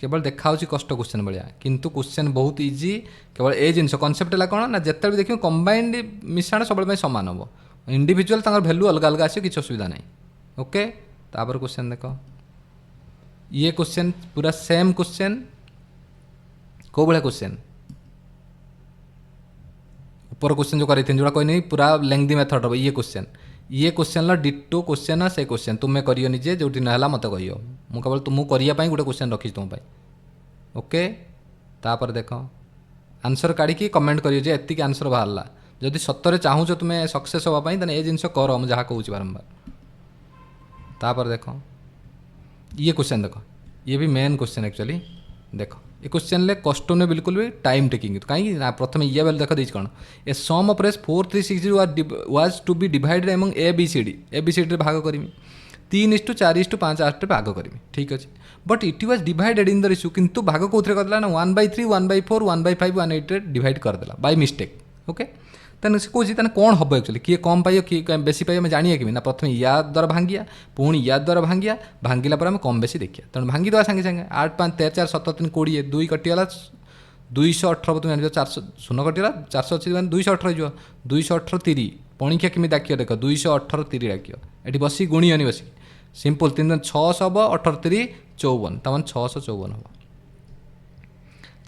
केवल देखा कष्ट क्वेश्चन भाया किंतु क्वेश्चन बहुत इजी केवल ए जिन कनसेप्ट है कौन ना जिते भी देखिए कंबाइंड मिश्रण सब सामान हम इंडिविजुअल भैल्यू अलग अलग आस किसी असुविधा नहीं। ओके तापर क्वेश्चन देख ये क्वेश्चन पूरा सेम क्वेश्चन कौ भाया क्वेश्चन ऊपर क्वेश्चन जो करी जोड़ा कोई नहीं पूरा लेंथी मेथड हम ये क्वेश्चन डिटो क्वेश्चन से क्वेश्चन तुम्हें करियो निजे जो ना मत कह मु केवल तुमको करने गोटे क्वेश्चन रखी तुम ओके। तापर देख आंसर काढ़ी कमेंट करियो जे एतिक आंसर बाहरला जदि सतरे चाहूच तुम्हें सक्सेस होगापाई तेने ये जिनस कर मुझे जहाँ कहूँ बारंबार। तापर देख ये क्वेश्चन देख ये भी मेन क्वेश्चन एक्चुअली देख ये क्वेश्चन ले कष्ट ने बिल्कुल भी टाइम टेकिंग कहीं प्रथम ये बेल देख देख कौन ए सम ऑफ रेस 4360 was to be divided among A B C D भाग करी 3:4:5 8 भाग करी ठीक अच्छे but it was divided in the ratio किंतु भाग कौन करदेला ना 1/3 1/4 1/5 1/8 डिवाइड करदेला बाय मिस्टेक। ओके तेना से कौन तेना कौन हम एक्चुअली किए कम पाइब किए बेसी पाइब जानिए कि ना प्रथम या द्वारा भांगिया पुणी या द्वारा भांगिया भांगिला पर आम कम बेसी देखिए तेणु भांगी देवा सागे सागे 8 5 13 4 7 3 20 2 कटिगला 218 तुम जान 400 शून्य कटिगला 400 अच्छी 218 हो 218 3 पणिखिया केमी डाक देख 218 3 डाक ये बस गुणियनी बस सिंपल 3 600 हम 18 3 54 तमान 654 हम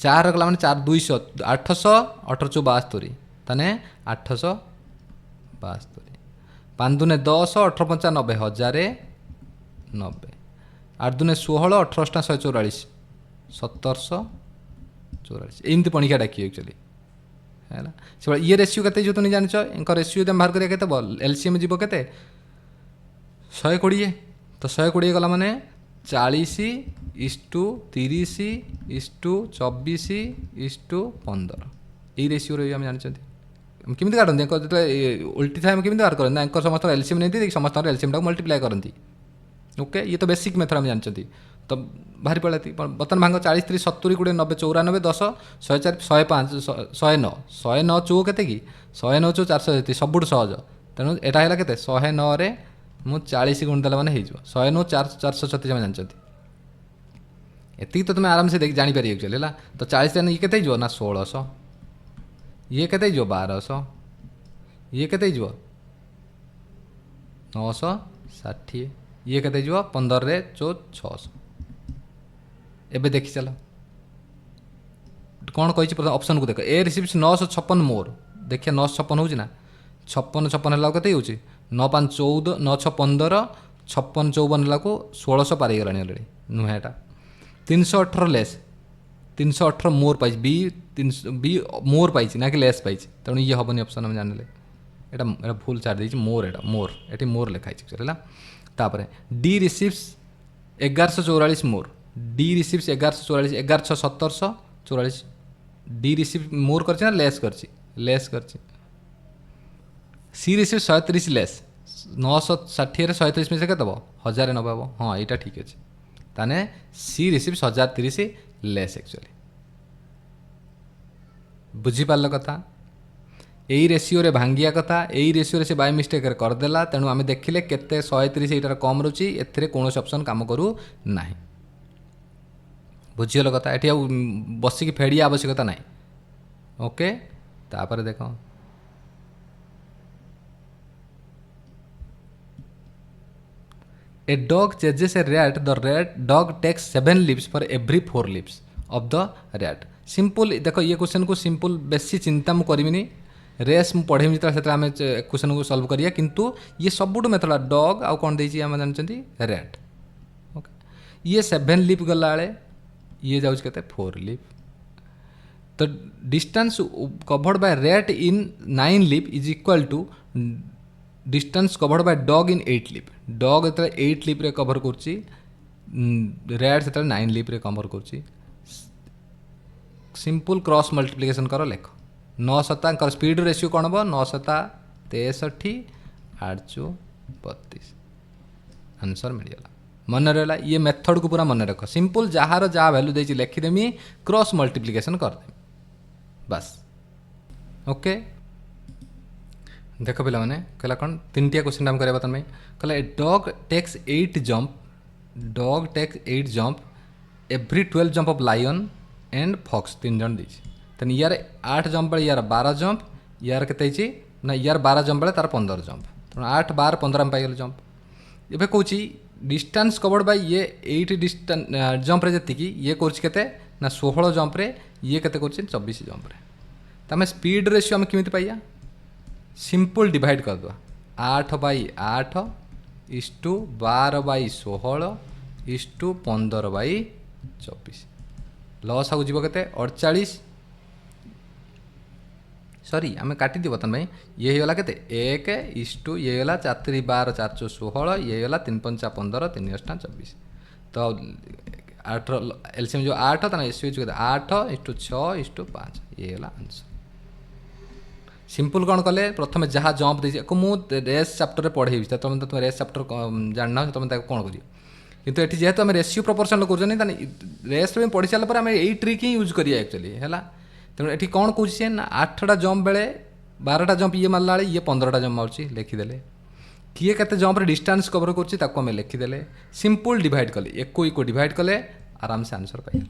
4 गला मैंने 4 200 800 18 72 ताने 872 5 दूने 10 18 5 90 1090 8 दूने 16 18 144 1744 एमती पणिका डाकिए एक्चुअली है से ये रेशियो केते जो तुम जान इनका रेशियो तुम बाहर करिया केते एलसीएम जीव केते 120 तो 120 गला माने 40:30:24:15 यही रेशियो रही आम जानते केमी काटती जो उल्टी थाए केमी बाहर करते समस्त एलसीएम नहीं समस्त एलसीएम टाक मल्टीप्लाई करती। ओके ये तो बेसिक मेथड आम जानते तो बाहरी पड़ती बर्तमान भांग 40 30 70 20 90 94 10 104 105 109 109 चौ के 109 चौ 433 सबुठ सहज तेणु यहाँ है के 109 रे मु 40 गुणदेला मैंने हो 109 436 आम जानते एति तो तुम्हें आराम से देख जापर एक्चुअली है तो 40 ये के ना 1600 ये के 1200 ये के 960 ये के 15 रे 600 एबे देखी चल कौन कही ऑप्शन को देख ए रिसीव्स 956 मोर देखिए 956 हो ना 56 है कत हो 9 5 14 9 6 15 56 54 है 1600 पार गला अलरेडी नुहे एटा 318 लेस 318 मोर पाई बी 300 बी मोर पाई ना कि लेस पाई तेणु ये हेनी ऑप्शन हम जान एटा भूल छाड़ दी मोर एटा मोर ये मोर लिखाई है तापर डी रिसीव्स 1144 मोर डी रिसीव्स 1144 11 6 1744 डी रिसीव मोर कर ना लेस कर लेस कर सी रिसीव 130 लेस 960 130 मिसे के दब 1090 हम हाँ यहाँ ठीक अच्छे ताने सी रिसीव 1030 लेस एक्चुअली बुझीपार कथा यही रेसीओ रे भांगिया कथा यही रेसीओ से बाय मिस्टेक करदेला तेणु आम देखिले केते 130 यार कम रुचि एथिरे कौन ऑप्शन काम करू ना बुझीगल कथा ये बसिक फेड़िया आवश्यकता ना ओके तापर देख a dog chases a rat the rat dog takes 7 leaps for every 4 leaps of the rat simple देख ये क्वेश्चन को सिंपल बेसी चिंता मुझे करी रेस मुझे पढ़ेमी जो आम क्वेश्चन को सल्व करिया किंतु ये सबुठ मेथड डॉग आउ कौन देती आम जानते रैट ओके ये 7 लिप गला ये जाऊँ के 4 लिप तो distance covered by rat in 9 leap is equal to distance covered by dog in 8 leap dog जो 8 लिप रे कवर करची रैट से 9 लिप रे कवर करची सिंपल क्रॉस मल्टीप्लिकेशन कर लेख 9 7 स्पीड रेशियो कौन हम 9 7 63 8 2 32 आंसर मिलगला मन रहा ये मेथड को पूरा मन रख सिंपल जार जहाँ वैल्यू देती लिखिदेमी क्रॉस मल्टीप्लिकेशन करदेमी बस ओके देख पे कहला कौन 3टिया क्वेश्चन आम करा तुम कहला a dog takes 8 jump every 12 jump of lion and fox 3 जन दी तेन यार 8 जंप बेले यार 12 जंप यार के ना यार 12 जंप बेले तार 15 जंप तेना 8 12 15 में पाइगल जंप एवं कौच डिस्टेंस कवर्ड बाय ये 8 डिस्टेंस जंप रे जति ये करते ना 16 जंप रे ये केते कर 24 जंप रे तमें स्पीड रेशियो आम केमी पाइया सिंपल डिवाइड करदे 8 बाई 8 इष्टू 12 बाई 16 इष्टू 15 बाई 24 लस आगे जीव के 48 सॉरी आम काटिदी बर्तन भाई ये होगा के 1 इष्टू ये होगा 4 3 12 4 4 16 ये होगा 3 5 15 3 8 24 तो 8 एलसीएम जो 8 था एस 8 इष्टू 6 इष्टू 5 ये होगा आंसर सिंपल कौन कले प्रथम जहाँ जंप दे मुझे रेस चैप्टर में पढ़ेबी तुम तुम रेस चैप्टर जानना तुम कौन कर किंतु ये जेहेतु आम रेशियो प्रपोर्शन कर रेस में पढ़ी सारापर आम यही ट्रिक ही यूज करिए एक्चुअली है तेणु ये कौन कौन सी ना 8टा जंप बेले 12टा जंप ये मारला ये 15टा जंप मार्ची लिखिदे किए के जंप डिस्टेंस कवर कर लिखिदे सिंपल डिवाइड कले एक डिवाइड कले आराम से आंसर पाइल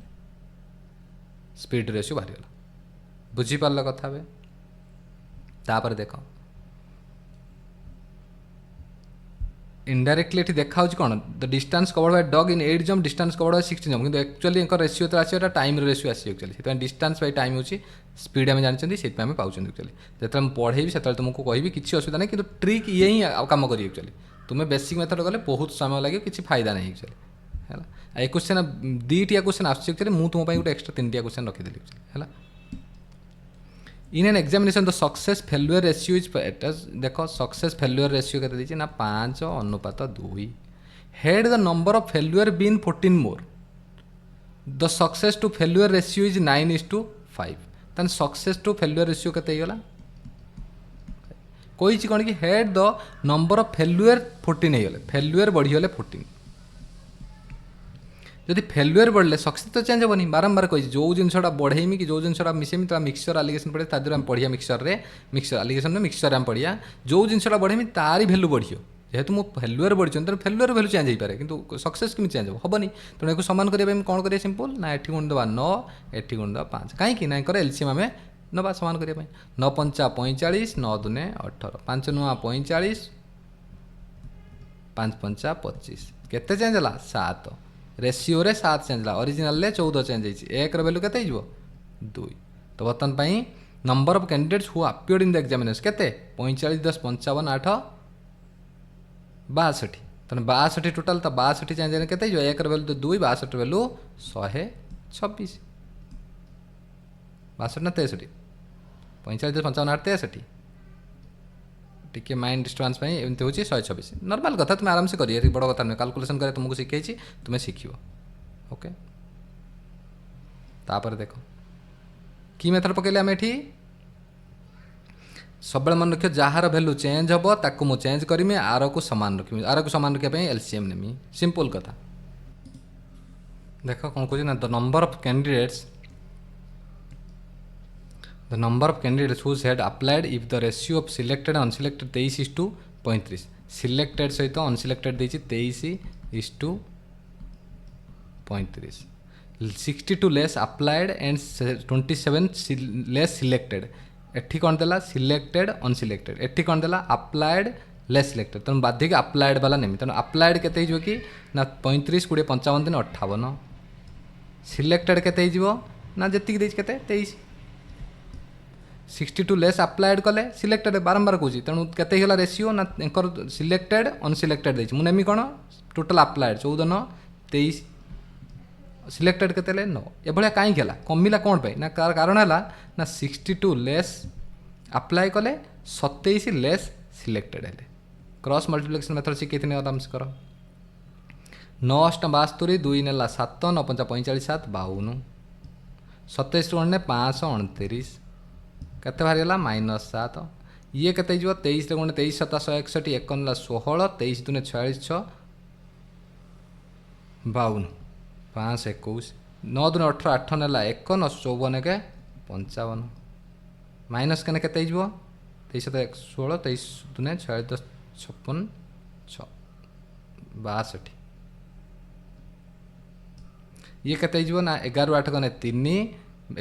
स्पीड रेशियो बाहरीगला बुझीपार कथा तापर देख इनडायरेक्टली ये देखा कौन the distance covered by dog in 8 jump distance covered bye 16 jump किंतु एक्चुअली रेशियो तो आसी टाइम रेशियो आसी एक्चुअली से डिस्टेंस बाय टाइम होची स्पीड आम जानते से पाँच एक्चुअली जो पढ़ेबी से तुमको कहि किसी असुविधा नहीं कि ट्रिक ये ही काम करी एक्चुअली तुम्हें बेसिक मेथड गले बहुत समय लगे किसी फायदा नहीं एक्चुअली है क्वेश्चन 2टिया क्वेश्चन आसुच्ची मुझे तुम गोटे एक्सट्रा 3टिया क्वेश्चन रखीदेली है in an examination the success failure ratio is देख सक्सेस फेल्युअर रेशियो के ना 5 अनुपात 2 had the number of failure been 14 more the success to failure ratio is 9:5 तान सक्सेस टू फेल्युअर रेशियो के कही कौन कि head the number of failure 14 हो फेल्युअर बढ़ीगले 14 जदि फेल्युअर बढ़ले सक्सेस तो चेंज हेनी बारंबार कही जो जिनसा बढ़ेमी कि जो जिनसा मिसेमी तो मिक्सचर आलिगेसन पड़े ताद्वारा पढ़िया मिक्सचर आलिगेसन में मिक्सचर आम पढ़िया जो जिनसा बढ़ेमी तारी भैल्यू बढ़ियो जेहेतु मो फेल्युअर बढ़ी तेनाली फेल्युअर भैल्यू चेंज हो पारे कि सक्सेस केमी चेंज हेनी तेणु एक सामान करने कौन करिए सिंपल ना एटी गुण देवा 9 एटी गुण देवा 5 कहीं ना एलसीएम आम नवा सामान करने 9 5 45 9 2 18 5 9 45 5 5 25 केते चेंज है 7 रेसीओ रे 7 चेंज है, ओरिजिनल रे 14 चेंज होती है। एक वैल्यू के 2। तो बर्तमान number of candidates who appeared in the examination के 45 10 55 8 62। तेनाली 62 टोटाल, तो 62 चेंज होने के एक वैल्यू तो 2, 62 वैल्यू 126। 62 ना 63, 45 10 55 8 63। टिके माइंड डिस्टर्बांस एमती हूँ 126। नॉर्मल कथा, तुम आराम से करिए, बड़ कथा नुहे। कैलकुलेशन करे तुमको शिखाई, तुम्हें शिख। ओके, तापर देख कि मेथड पकड़े आम ये सब मन रख, जार भैल्यू चेंज हम ताकू मु चेंज करमी, आर को सामान रखी, आर को सामान रखापी एलसीएम नेमी। सिंपल कथा। देख कौन कह the number of candidates, the number of candidates who had applied if the ratio of selected unselected 23:35। Selected सहित अनसिलेक्टेड देती 23:35। 62 less applied and 27 less selected. एठी कौन देला सिलेक्टेड अनसिलेक्टेड, एठी कौन देला अप्लाइड लेस सिलेक्टेड। तेणु बाधिक अप्लाइड वाला नेमी। तेणु अप्लाइड केते हो कि ना 35 20 55 दिन 58। सिलेक्टेड केते हो ना जी के 23। 62 लेस अप्लाइड कले सिलेक्टेड बारंबार कौच। तेणु केते रेसीओ ना सिलेक्टेड अनसिलेक्टेड देती मुझे नेमी कौन टोटाल अप्लाइड 14 9 23। सिलेक्टेड के 9। एभलिया कहीं कमिला कौन पे ना कारण है ना 62 लेस अप्लाई कले 27 लेस सिलेक्टेड है। क्रॉस मल्टीप्लिकेशन मेथड शिखी आराम से कर। 9 8 72 2 ने 7 9 5 45 7 52। 27 गुणे 529 केते बाहरी गला -7। ये केते जो 23 गुणे 23 7 161 1 16 23 2 46 6 52 5 21 9 2 18 8 नेला 1 9 54 के 55 माइनस के 23 23 7 16 23 2 46 10 56 6 62। ये केते ना 11 8 गने 3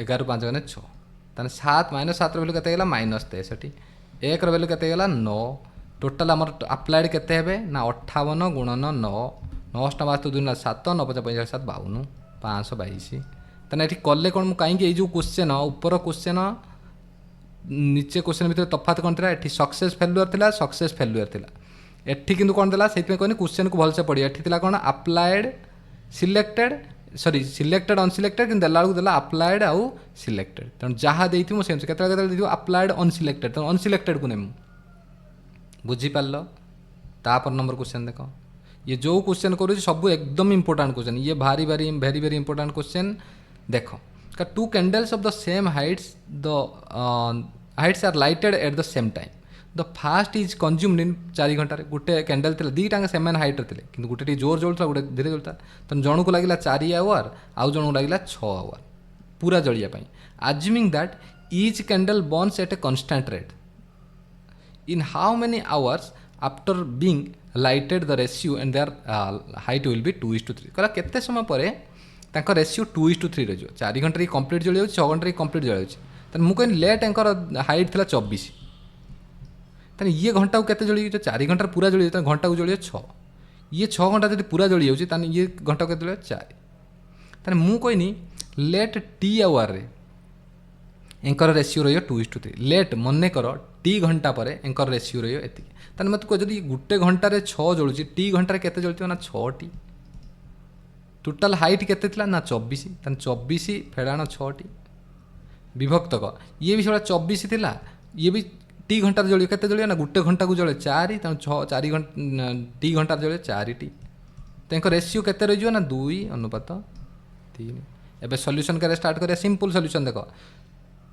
11 5 गने 6। ताने 7 -7 वैल्यू केते गला -63। 1 वैल्यू केते गला 9। टोटाल आमर अप्लाइड केते हेबे ना 58 गुणन 9 9 8 5 2 7 9 5 45 7 52 522। ताने ये कले कौन कहीं जो क्वेश्चन ऊपर क्वेश्चन नीचे क्वेश्चन भितर तफात कौन था। ये सक्सेस फेल्युअर था, सक्सेस फेल्युअर था। एठी किंतु कौन देला से कहनी क्वेश्चन को भलसे पढ़िया। एठी थिला कौन applied selected sorry selected unselected कि देला बेलू देला अप्लाइड आउ सिलेक्टेड। तेणु जहाँ देती मुझे सेम के अप्लाइड अनसिलेक्टेड तेणु अनसिलेक्टेड को नेमु। बुझीपार। तापर नंबर क्वेश्चन देख। ये जो क्वेश्चन करूँ सब एकदम इंपोर्टेंट क्वेश्चन। ये भारी भारी वेरी वेरी इंपोर्टेंट क्वेश्चन। देख two candles of the same heights heights are lighted at the same time. The fast is consumed in 4 घंटे। गोटे कैंडल थी दुईटा सेम हाइट थे कि गोटे जोर जलता गोटे धीरे जलता। तेनाली जन को लगे 4 आवर आउ जन को लगे 6 आवर पूरा जलियापाई। Assuming that each candle burns at a constant rate in how many hours after being lighted the ratio and their height will be 2:3। कहला केते समय पर रेशियो 2:3 रही। 4 घंटे कंप्लीट जली 6 घंटे कंप्लीट जली। मुझे कहनी लेट हाइट थी 24। ताने ये घंटा को केते जली 4 घंटा पूरा जली घंटा को जली 6। ये 6 घंटा जब पूरा जली जाऊँगी ताने ये घंटा को केते 4। ताने मु कहनी लेट टी आवर रे एंकर रेशियो रही 2:3। लेट मन कर टी घंटा पर एंकर रेशियो रही एति। ताने मत कह जदि गोटे घंटे 6 जलुची टी घंटे केते जलती ना 6 टी। टोटाल हाइट केते थिला ना 24। ताने 24 फेड़ाण 6 टी विभक्त क ये भी 24 थिला। ये भी टी घंटा जलियो केते जलियो ना गोटे घंटा को जले 4 तेणु 4 घंटा टी घंटा जलियो 4 टी। तो रेशियो केते रही ना 2:3। एबे सॉल्यूशन करे स्टार्ट करिया। सिंपल सॉल्यूशन देख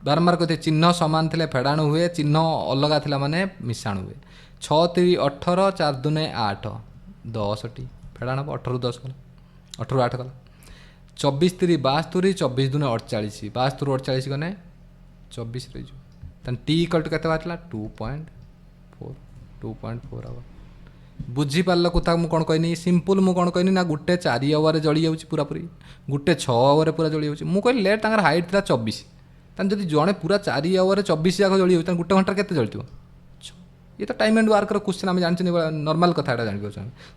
बारंबार कहते चिन्ह सामान थे फेड़ाण हुए, चिन्ह अलग था माने मिशाण हुए। 6 3 18 4 2 8 10 टी फेड़ाण हम 18 10 गला 18 8 गला। 24 3 72 24 2 48 72 48 गने 24 रही। टी इक्वल टू केते बाहर 2.4 आवर। बुझीपार कथा मुझे कौन कहनी सिंपल मुझे कौन कहनी ना गोटे 4 आवर जली जाऊँगी पूरा पूरी गोटे 6 आवर पूरा जली जाऊँगी। मुझे कहली लेट तांकर हाइट था 24। ताने जदि जड़े पूरा 4 आवर 24 जाक जली जाऊँ गोटे घंटा केते जलती ये तो टाइम एंड वर्क क्वेश्चन आम जानते नॉर्मल कथा जापर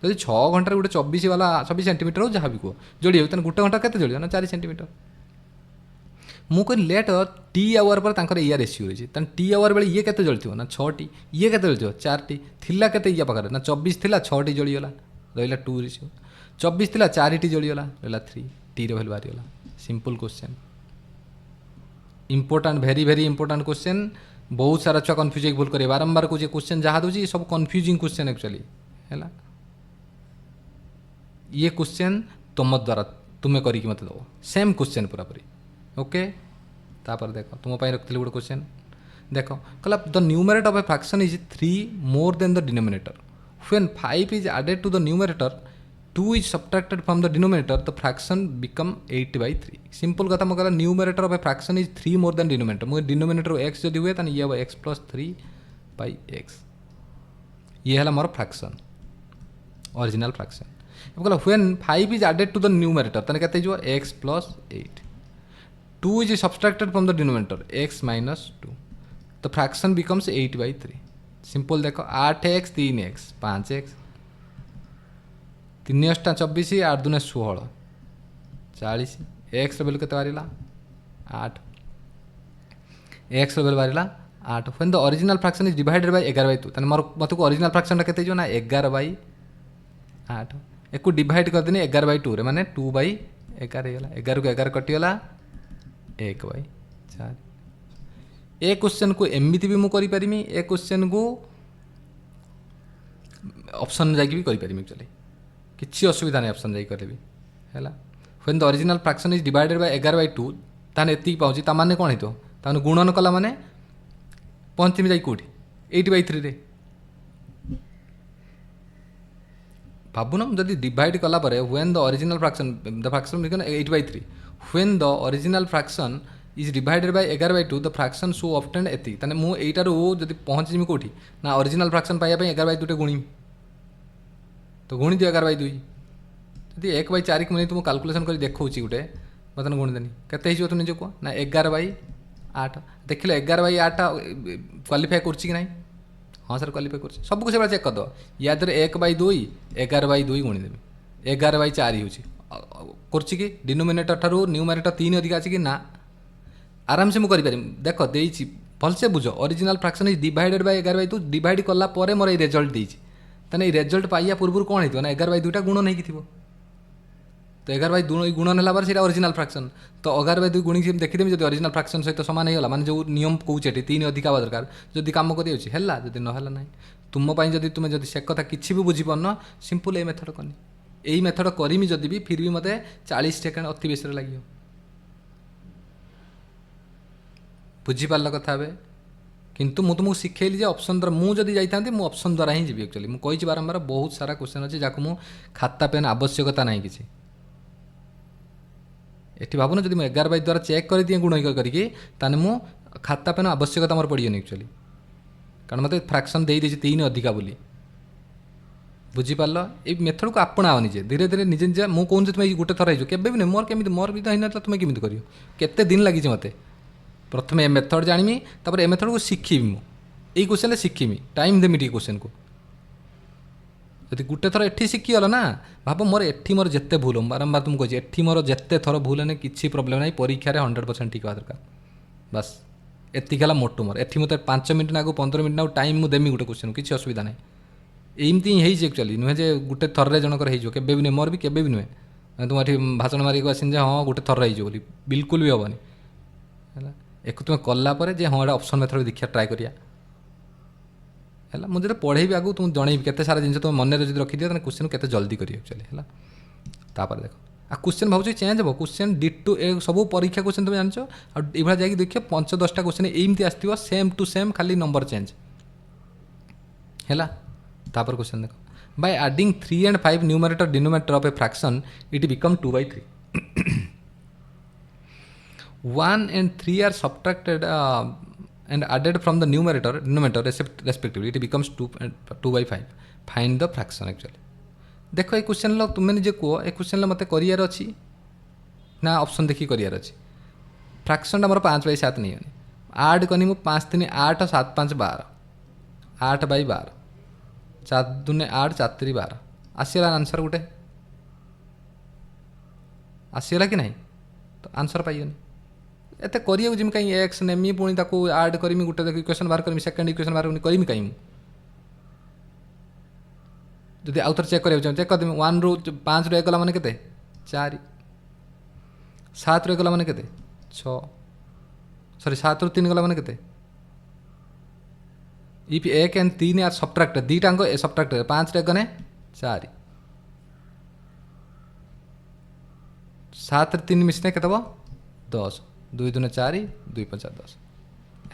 जब 6 घंटे गोटे 24 वाला 24 सेंटीमीटर हो जहाँ भी कह जोड़ी हो गोटे घंटा के जोड़ ना 4 सेंटीमीटर मु कह लेट टी आवर पर या रेसीो रही टी आवर बेले ये केते जलि ना 6टी ये केते जलि 4टी थिला केते या पाखे ना 24 थिला 6टी जलीगला रहा 2 रेसीो 24 थिला 4टी जलीगला रहा 3 टी रे भैल्यू बाहरीगला सिंपल क्वेश्चन इंपोर्टाट भेरी भेरी इंपोर्टाट क्वेश्चन बहुत सारा छुआ कन्फ्यूज भूल करेंगे बारंबार कहे क्वेश्चन जहाँ दूसरी सब कन्फ्यूजिंग क्वेश्चन एक्चुअली है ये क्वेश्चन तुम द्वारा तुम्हें करके मत दो सेम क्वेश्चन पूरा पूरी ओके तापर देख तुम रखी गोटे क्वेश्चन देख कहला the numerator of a fraction is 3 more than the denominator when 5 is added to the numerator 2 is subtracted from the denominator the fraction become 8/3 simple कथा मैं कहला numerator of a fraction is 3 more than denominator मुझे denominator x जदि हुए ताने ये हम x + 3/x ये है मोर फ्रैक्शन ओरिजिनल फ्रैक्शन अब कहला when 5 is added to the numerator ताने कहते जो x + 8 2 is subtracted from the denominator x - 2 the fraction becomes 8/3 simple देखो 8x 3x 5x 3 × 24 8 × 16 40 x value के 8 एक्स वैल्यू बाहर 8 when the original fraction is divided by 11/2 तने मोर मत को original fraction के ना 11/8 एक डिवाइड कर देनी 11/2 रे माने 2/11 हो गला 11 को 11 कटिगला 1/4 ए क्वेश्चन को एमती भी मुझे करी ए क्वेश्चन को ऑप्शन जाकि भी करी एक्चुअली किसी असुविधा नहीं ऑप्शन जाकि करें है when the original fraction is divided by 11/2 ताने एति पाउची ता माने कोन हेतो ताने गुणन कला माने पहुंची जाई कोठी 8/3 रे भाबुन जदि डिवाइड कला परे when the original fraction the fraction become 8/3 when the original fraction is divided by 11/2 the fraction so obtained एति ताने मु एटारो जदि पहुंची जिमी कोठी ना ओरिजिनल फ्रैक्शन पाया 11/2 टे गुणी तो गुणी दियो 11/2 यदि 1/4 को मुझे तुम कैलकुलेशन कर देखा गोटे मतलब गुणी देनी केते तुम निज कह ना 11/8 देख लो 11/8 क्वालिफाए कर हाँ सर क्वालिफाए कर सब कुछ चेक करद या 1/2 11/2 गुणी देवी 11/4 हो कि डिनोमिनेटर ठारू न्यूमरेटर 3 अधिक अच्छी कि ना आराम से मुझे कर देख देती भलसे बुझ original fraction is divided by 11/2 divide कला मोर ये रिजल्ट देती ताने ये रिजल्ट पाइया पूर्व कौन होता ना 11/2 गुण नहीं थी तो 11/2 गुणन है सीटा ओरिजिनल फ्रैक्शन तो 11/2 गुणी देखीदेवी जब ओरिजिनल फ्रैक्शन सहित सामान होगा माने जो नियम कौचे 3 अधिक हवा दरकार जदि कम कर जदि ना ना तुम जदि तुम्हें जब से कथा किसी भी बुझीपार सिंपल ये मेथड कनी यही मेथड करमी जदि भी फिर भी मत 40 सेकेंड अति बेस लगे बुझीपार कथा हे किंतु मुझे तुमको शिखेली जे ऑप्शन द्वारा मुझे जाता मुझे ऑप्शन द्वारा ही जी एक्चुअली मुझे बारंबार बहुत सारा क्वेश्चन अच्छे जहाँ मुझे खाता पेन आवश्यकता ना कि ये भावना जब 11/2 द्वारा चेक कर दिए गुण करके मु खाता पेन आवश्यकता मोर पड़े एक्चुअली कारण मत फ्रैक्शन दे 3 अधिका बोली बुझीपार ये मेथड को आपणाओ निजे धीरे धीरे निजे निजे मुझे कहूँ तुम गोटे थर हो के मोर भी तो होना तुम केमी कर केते दिन लगी मत प्रथम ए मेथड जानी तापर ए मेथड को शिखी यही क्वेश्चन शिखी टाइम देमी क्वेश्चन को यदि गोटे थर एठी शिखीगल ना भाव मोर एठी मोर जिते भूल बारंबार तुमको कहे एठी मोर जिते थर भूल है किसी प्रोब्लेम ना परीक्षा 100% ठीक हवा दरकार बस एतिक है मोटो मोर एठी मत 5 मिनट ना 15 मिनट ना टाइम मुझे देमी गोटे क्वेश्चन किसी असुविधा ना एमती ही एक्चुअली नुहे जे गोटे थर जनकर हो भी नुहे मोर भी केवे भी नुहे तुम ये भाषण मारिक आसिन हाँ गोटे थर हो बिल्कुल भी हेनी है एक तुम कलापर जे हाँ ऑप्शन मेथड देखिए ट्राए करिया है मुझे पढ़ेबी आगू तुम जनइबी केते सारा जिन तुम मन में रखी दियो क्वेश्चन केते जल्दी करिए एक्चुअली है तापर देख आ क्वेश्चन भाव चेंज हे क्वेश्चन डिटो ए सब परीक्षा क्वेश्चन तुम जानच आ जाकि देखिए 5-10टा क्वेश्चन एमती आसो सेम टू सेम खाली नंबर चेंज है तापर क्वेश्चन देख by adding 3 and 5 numerator denominator of a fraction it become 2/3 1 and 3 are subtracted and added from the denominator respectively it becomes 2/5 find the fraction actually देखो ये question लो तुम निजे कह ए question मत करार अच्छी ना ऑप्शन देखिए करार अच्छी फ्रैक्शन मोर 5/7 नहीं आड कनी मु 5 3 8 7 5 12 8 बाई 12 4 दूने 8 4 3 12 आसीगला आंसर गोटे आसीगला कि नहीं तो आंसर पाइबनी एत करिया जिमी कहीं एक्स नेमी पुणी ताको आड करमी गोटे इक्वेशन बाहर करमी सेकेंड इक्वेशन बाहर करमी कहीं जदि आउ थे चेक करा चेक करदेमी 1 रू 5 रू 1 गला मैंने के 4 7 रू 1 गला मैंने के 6 सॉरी 7 रू 3 गला मैंने के इफ 1 एंड 3 आर सब्ट्राक्ट दीटा सब्ट्राक्ट 5 रे गने 4 7 रे 3 मिसने के 10 2 दूने 4 2 5 10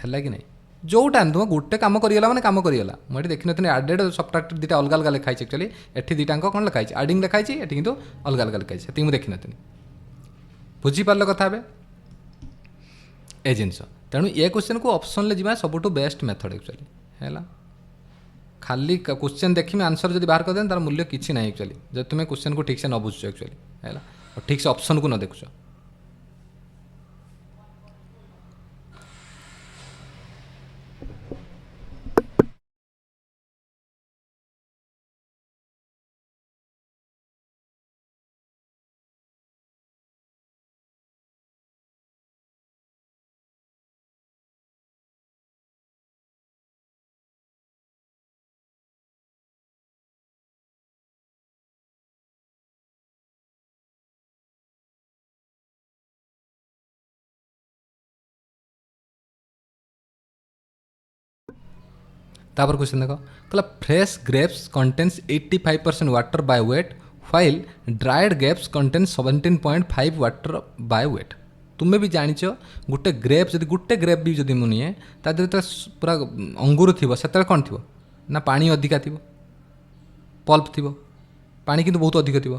है कि नहीं जोटा तुम गोटे कम करीगला मैंने कम करीगला मुझे देखी नी आडेड सब्ट्राक्ट दुटा अलग अलग लिखाई एक्चुअली एठी दुटा कौन लिखाई आडिंग लिखाई एठी किंतु अलग अलग लिखाई से मुझे देखी नी बुझीपार कथा ए जिनस तेणु ये क्वेश्चन को ऑप्शन ले सब बेस्ट मेथड एक्चुअली है खाली क्वेश्चन देखी आंसर जब बाहर करदे तार मूल्य किसी ना एक्चुअली जब तुम क्वेश्चन को ठीक से न बुझुच एक्चुअली है और ठीक से ऑप्शन को न देखुच तापर क्वेश्चन देख कहला fresh grapes contains 85% water by weight while dried grapes contains 17.5 water by wait तुम्हें भी जानिच गोटे ग्रेप जब गोटे ग्रेप भी जब मुझे तादेह पूरा अंगूर थी से कौन थी ना पानी अधिका थी पल्प थी पानी किंतु बहुत अधिक थी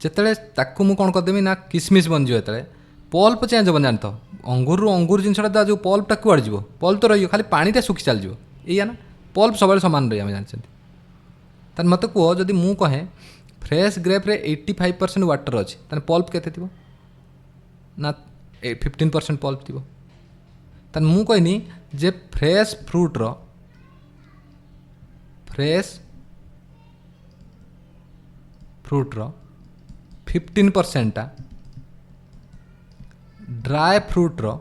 जिते ताकू मुझे कौन करदेवी ना किसमिश बनजो जो पल्प चेंज हो जान तो अंगूर जिनसा जो पल्पटा कुआड़े जी पल्प तो रही खाली पानी सुखी चलज या ना पल्प सब सामान रही आम जानते तार मत कह जदि मु कहे फ्रेश ग्रेप रे 85% वाटर अच्छे तार पल्प केते थी ना 15% पल्प थी तार मु कहनी जे फ्रेश फ्रूट्र फ्रेश फ्रूट्र 15% ड्राए फ्रूट्र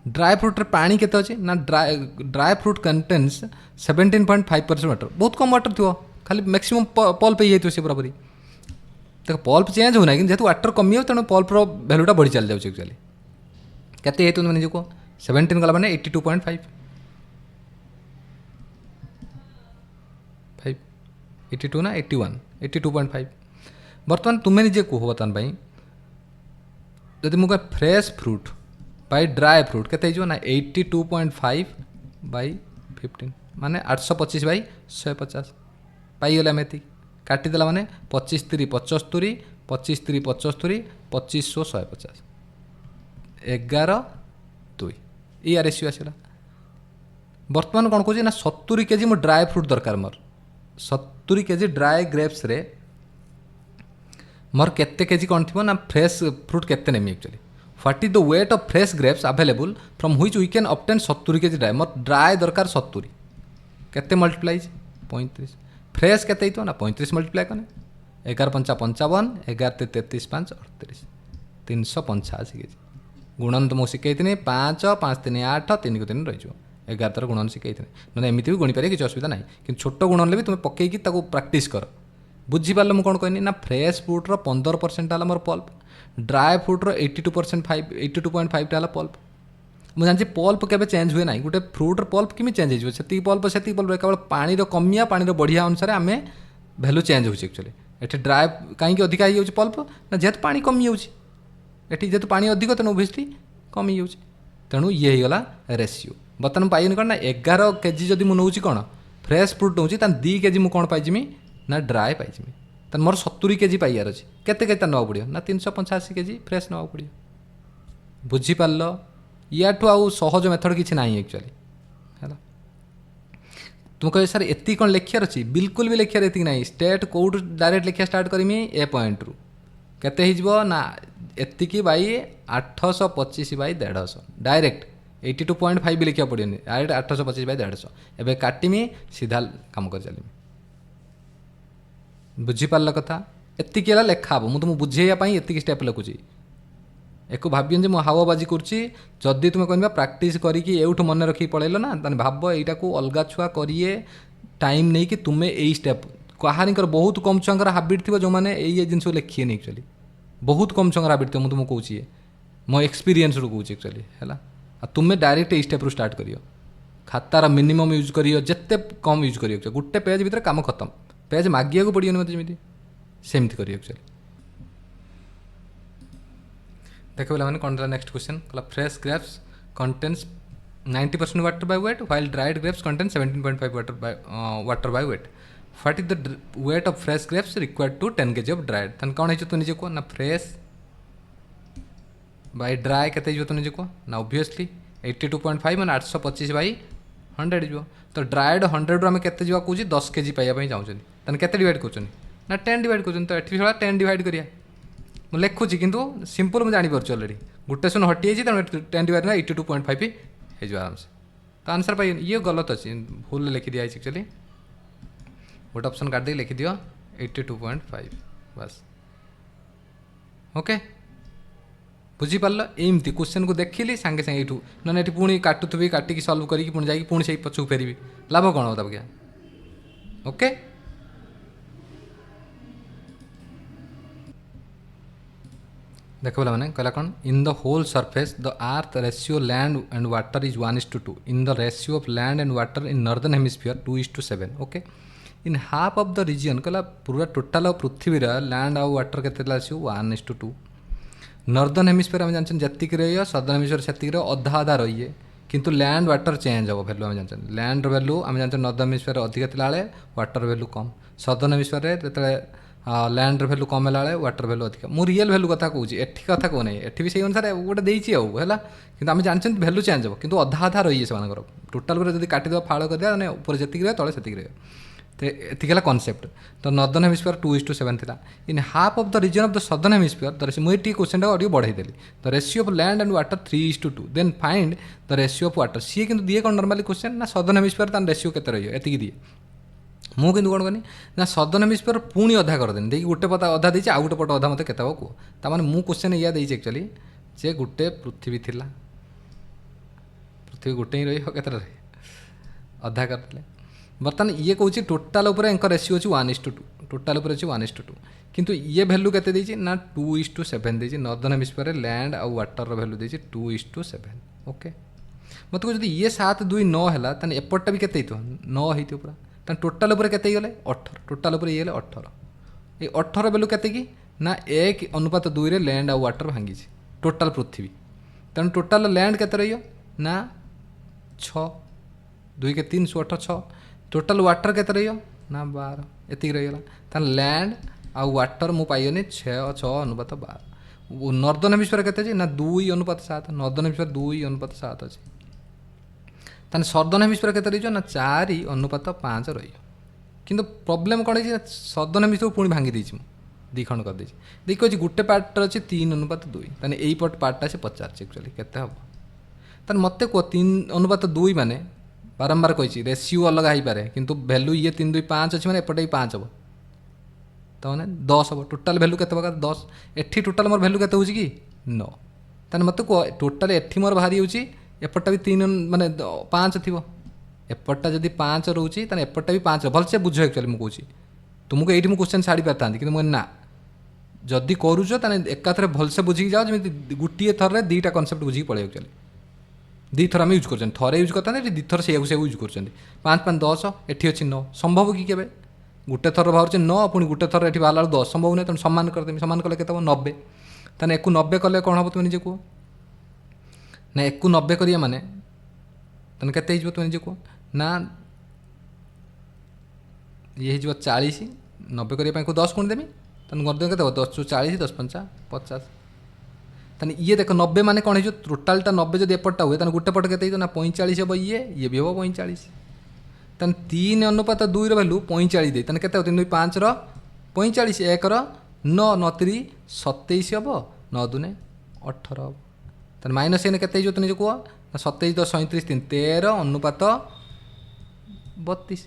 ड्राए फ्रूट्रे पानी केते अच्छे ना ड्राए फ्रूट कंटेन्स 17.5% वाटर बहुत कम वाटर थी खाली मैक्सिमम पल्प ही सी पूरापूरी देख पल्प चेंज होना कि जेहतु वाटर कमी हो तेणु पल्पर भैल्यूटा बढ़ी चल जाए एक्चुअली केते तुम निजे कह 17 गला मैंने 82.5 82 ना 81 82.5 बर्तमान तुम्हें निजे कह बर्तमान जदि मुझे fresh fruit by dry fruit केते ना 82.5 बाई 15 माने 825 बाई 150 पाईगले आम ये काटिदेला माने 25 3 75 25 3 75 2500 150 11 2 या रेसियो आसला बर्तमान कौन कह ना 70 केजी मो ड्राए फ्रूट दरकार मोर 70 केजी ड्राए ग्रेप्स रे मोर केते केजी कौन थी ना फ्रेश फ्रूट केते नेमी actually what is the weight of fresh grapes available from which we can obtain 70 KG dry more dry दरकार 70 केते मल्टीप्लाइज 35 फ्रेश केते हितो ना 35 मल्टीप्लाई कने 11 5 55 11 33 5 38 385 केजी गुणन तो मुझे शिखई 5 5 3 8 3 को 3 रही 11 थर गुणन शिखई ना एमती भी गुणी पारे किसी असुविधा ना कि छोट गुणन भी तुम पकईकी प्राक्ट कर बुझीपार मुझे कौन कहनी ना फ्रेश फ्रूट्र 15% है मोर पल्प ड्राए फ्रूट्र 82% 82.5 है पल्प मुझे जानते पल्प केवे चेंज हुए ना गोटे फ्रूट्र पल्प किमी चेंज हो पल्प से पल्प केवल पानी कमिया पानी बढ़िया अनुसार आम भैल्यू चेंज हो एक्चुअली ये ड्राए कहीं अधिका हो पल्प ना जेहेतु पानी कमी जाऊँगी जेहेतु पानी अधिक तेणु ओबियसली कमी जाऊँगी तेणु ये होगा रेसीो बर्तमान पाइनि कौन ना 11 केजी जब मुझे नौची कौन फ्रेश फ्रूट नौची 2 केजी मुझे कौन पाइजिमी ना ड्राए पाइजिमी तो मोर 70 केजी पाइबार अच्छे केते केते नवा पड़ो ना 385 केजी फ्रेश नवा पड़ो बुझीपार या आउ सहज मेथड किसी ना एक्चुअली है तुम कह सर एति कौन लिखार अच्छी बिल्कुल भी लिखार ये ना स्टेट कौट डायरेक्ट लिखा स्टार्ट करमी ए पॉइंट रु केते ना एतिकी बाई 825 बाई 150 डायरेक्ट 82.5 भी लिखा पड़ोनी डायरेक्ट 825/150 एवं काटमी सीधा कम कर चलमी बुझीपार कथा एतिक लेखा हे मुझे बुझेयापाई एतिक स्टेप लिखुची एक भावियों जो हावाबाजी करुच्ची जदि तुम कह प्राक्ट करके एवठू मन रखी पलैल ना ताने भाव यहाँ को अलग छुआ करिए टाइम नहीं कि तुम्हें यही स्टेप कहार बहुत कम छुआर हाबिट थी जो मैंने ये जिन लिखिए एक्चुअली बहुत कम छुआर हाबिट थी मुझे कहे मो एक्सपीरियंस रू कहे एक्चुअली है तुम्हें डायरेक्ट यही स्टेप रू स्टार्ट करियो खातार मिनिमम यूज करियो जिते कम यूज करियो गोटे पेज भितर काम खत्म पेज मागिया को पड़ोनी मत जमी सेमती करियो एक्चुअली देखो मैंने कौन नेक्स्ट क्वेश्चन कहला fresh grapes contains 90% water by weight while dried grapes contain 17.5 water by weight what is the weight of fresh grapes required to 10 kg of dried तन कौन है तू निजे को ना फ्रेश बाय ड्राई केते जो तू निजे को ना ऑब्वियसली 82.5 माने 825/100 जो तो ड्राइड 100 आम केते जो कहूँ 10 kg पाइबा चाहूँ तन केते डिवाइड कर ना 10 डिवाइड कर तो एठी 10 डिवाइड करिया मुझे लिखुची किंतु सिंपल मुझे जापर अलरेडी गोटे शून्य हटि जाइए तेणु 10 डिवाइड 82.5 हो आराम से तो आंसर पाइ ये गलत अच्छी भूल लिखी दिखाई एक्चुअली गोटे ऑप्शन काट दे लिखि दियो 82.5 बस ओके बुझीपार एमती क्वेश्चन को देखिली सांगे सांगे यू ना पुणी काटुथी काटिकी सल्व करी पुणी जाकि पुणी से पछक फेरबी लाभ कौन हो क्या ओके देखो मैंने कहला कौन in the whole surface the earth ratio land and water is 1:2 in the ratio of land and water in northern hemisphere 2:7 okay in half of the region कहला पूरा टोटाल पृथ्वी लैंड आउ वाटर के ratio 1:2 northern hemisphere आम जानते जी रही southern hemisphere से अधा अधा रही किंतु लैंड वाटर चेंज हम भैल्यू आम जानते लैंड वैल्यू आम जानते नॉर्दर्न हेमिस्फीयर अधिक थी वाटर वैल्यू कम सदर्न हेमिस्फीयर जो लैंड वैल्यू कम है वाटर वैल्यू अधिक मु रियल वैल्यू कथा कहूँ एठी कथा कहूँ एठी भी से अनुसार गोटे देती है कि आम जानते वैल्यू चेंज हो कि अधा अधा रही है से टोटाल पूरा जब काटिदेव फाड़ करदे ऊपर जी रहे तले से रहे तो ये कनसेप्ट तो नॉर्दर्न हेमिस्फीयर 2:7 था in half of the region of the southern hemisphere मुझे क्वेश्चन टाइम बढ़ाई देली the ratio of land and water 3:2 then find the ratio of water सी कि दिए कौन नॉर्मली क्वेश्चन ना सदर्न हेमिस्फीयर तार रेशियो के रही है दिए मु कि कौन कनी ना सदर्न हेमिस्फीयर पुणी अधा करदेनी देखिए गोटे पट अधा देती आउ गोटे पट अधा मत के कह ताने मु क्वेश्चन या देती एक्चुअली जे गोटे पृथ्वी थिला पृथ्वी गोटे ही रही के अधा करदे बर्तमान ये कौन टोटाल रेशियो अच्छी 1:2 टोटाल अच्छी 1:2 किंतु ये वैल्यू केते देछि ना 2:7 देछि नॉर्दर्न हेमिस्फीयर लैंड आउ वाटर वैल्यू देछि 2:7 ओके मत को जदि ये 7 2 9 है ताने एपटटा भी केते 9 होइतो पूरा ताने टोटाल ऊपर केते गले 18 टोटाल ऊपर ये 18 ये 18 वैल्यू केते की ना 1:2 रे लैंड आउ वाटर भांगी टोटाल पृथ्वी तेणु टोटाल लैंड केते रहियो ना 6 2 के 3 18 6 टोटाल वाटर केते रहियो ना 12 एतिक रहीगला तान लैंड आउ वाटर मु पाइनी 6:12 नॉर्दर्न हेमिस्फीयर केते ना 2:7 नॉर्दर्न हेमिस्फीयर 2:7 अच्छे तान सदर्न हेमिस्फीयर केते रही ना 4:5 रही किंतु प्रॉब्लम कौन है सदर्न हेमिस्फीयर पुणी भांगी देछि दी खंड कर देछि देखो गोटे पार्ट अच्छे 3:2 ताने एई पार्टा से पचार एक्चुअली केते हम तान मते को 3:2 माने बारंबार कही रेशियो अलग हो पारे किंतु वैल्यू ये 3 2 5 अच्छे मैंने एपटे 5 हम तो मैंने 10 हम टोटाल वैल्यू के 10 एठी टोटाल मोर वैल्यू के कि 9 ताने मत कह टोटाल एठी मोर बाहरी होची एपटा भी 3 माने 5 थी एपटा जदि 5 रोचे ताने एपटा भी 5 भलसे बुझ एक्चुअली मुझे तुमको ये क्वेश्चन छाड़ी पारि था कि मुझे ना जदि करूच ताने एकाथरे भलसे बुझी जाओ जमी गोटे थर दुईटा कनसेप्ट बुझी पड़े एक्चुअली दी थर आम यूज कर थे यूज करते दी थर से यूज कर 5 5 10 एटी अच्छी 9 संभव कि केवे गोटे थर बाहर 9 पुणी गोटे थर ये बाहर 10 संभव नहीं तेनाली सम्मान करदेवी सम्मान कले के 90 ताने 90 कले कौन हम तुम निजे कह ना 90 करिया माने तेना के तुम निजे कह ना ये हो 40 90 करने को 10 गुण देवी तेना करदे के 10 × 40 10 × 5 50 ताने ये देख 90 माने कौन हो टोटालटा 90 जब एपटा हुए ताने गोटे पट के ना 45 हम ये भी हम 45 ताने 3:2 वैल्यू 45 दे ताने के 3 2 5 45 1 9 9 3 27 हम 9 2 18 हम ताने माइनस एने के तुम निजे कह ନା 27 10 37 3 13 ଅନୁପାତ 32।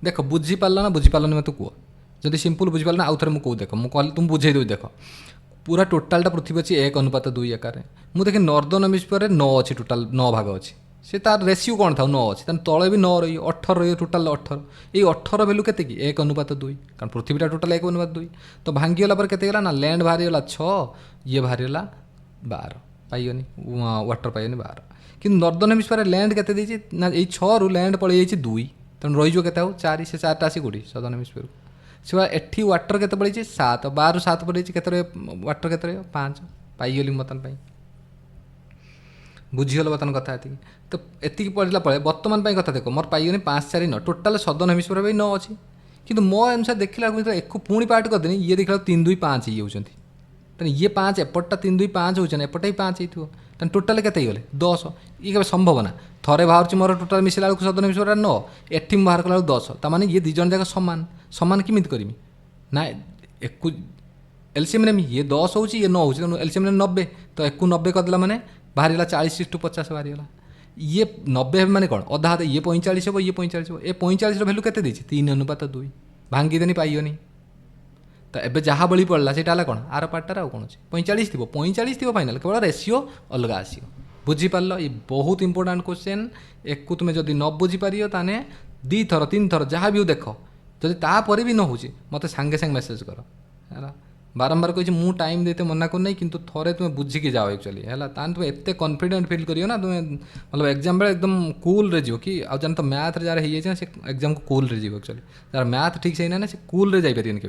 देख बुझीपार ना बुझीपारनी मत कह जदि सिंपल बुझीपार ना आउ थे मुझे देख मुझे कहली तुम बुझेदेवी देख पूरा टोटालटा पृथ्वी अच्छी 1 अनुपात 2 आकार मुझे देखे नॉर्दर्न हेमिस्फीयर 9 अच्छी टोटाल 9 भाग अच्छी से तार रेसियो कौन था 9 अच्छी तले भी 9 रही 18 रही टोटाल 18 ये 18 भैल्यू के 1 अनुपात 2 कारण पृथ्वीटा टोटाल 1 अनुपात 2 तो भांगीगला पर के ना लैंड बाहरीगला 6 ये बाहरीगला 12 पाइनि वाटर पाइनि 12 कि नॉर्दर्न हेमिस्फीयर लैंड के ना ये 6 रु लैंड पलि 2 तेणु रही के 4 से 4टा आसी कौटी सदर्न हेमिस्फीयर से एटी वाटर के पड़े 7 12 रु 7 पड़े के वाटर के 5 पाइगली बर्तमान बुझीगल बर्तमान कथा ये तो एति पढ़ला पड़े बर्तमान कथा देख मोर पाइगनी 5 4 9 टोटाल सदर्न हेमिस्फीयर भी 9 अच्छी कि मो अनुसार देखला एक पुणी पार्ट करदेनी ये देखला 3 2 5 ये होती तेना ये 5 एपटा 3 2 5 होना एपटा ही 5 हो टोटाल के गले 10 ये क्या संभव ना थरे बाहर मोर टोटाल मिसला बेलू सदर्न हेमिस्फीयर 9 एटी बाहर कला 10 ताने ये दी जन जाक सामान सामान किमित करमी ना एक एलसीएम ये 10 हो ये 9 हो एलसीएम 90 तो एक 90 करदेला मैंने बाहरीगला 40:50 बाहरीगला ये 90 माने कौन अधा अधा ये 45 हे ये 45 हे 45 भैल्यू के 3 अनुपात 2 भांगीदेनी पाइगनी तो एबे जहाँ बड़ी पड़ा से कौन आर पार्टार आउ कौन अच्छे 45 थी फाइनाल केवल रेसियो अलग आसो बुझीपार ये बहुत इंपोर्टाट क्वेश्चन एक तुम्हें जब न बुझीपार ताने 2 थर 3 थर जहाँ भी देख जदि तापर भी न हो मत सांगे सांगे मेसेज कर है बारंबार कही मु टाइम देते मना करना किंतु थोड़े तुम्हें बुझिकी जाओ एक्चुअली है तुम एत कॉन्फिडेंट फील करियो ना तुम्हें मतलब एग्जाम बेले एकदम कूल रे जीव कि आ जान तो मैथ जार हो से एग्जाम को कूल रे जीव एक्चुअली जार मैथ ठीक से ना से कूल रे जापर के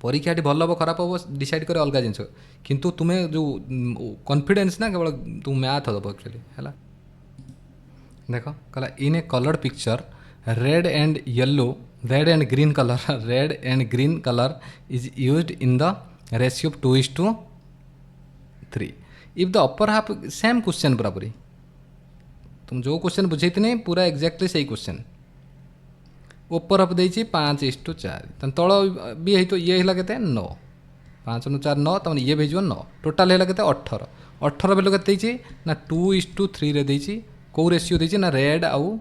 परीक्षा भल हम खराब हम डिसाइड करे अलग जिन किंतु तुम्हें जो कॉन्फिडेंस ना केवल तुम मैथ दब एक्चुअली है देख कहला in a coloured picture red and green colour is used in the ratio of 2:3 if the upper half same question पूरा पूरी तुम जो क्वेश्चन बुझे नहीं पूरा एक्जाक्टली सही क्वेश्चन ऊपर हाफ दे 5:4 तल भी है तो ये है के 9 5 नु 4 9 तमें ये भेज 9 टोटाल है के 18 भैल्यू के ना 2:3 रे देछि कौ रेसियो देछि ना रेड आउ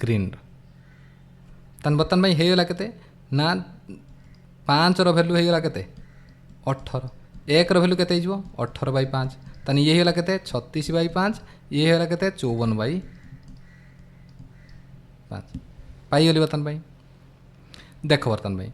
ग्रीन तन बर्तन भाई होगा के ना 5 भैल्यू होगा के 18 1 भैल्यू के 18/5 तन ये होगा के 36/5 ये होगा के 54/5 पाइगली बर्तन भाई देख बर्तन भाई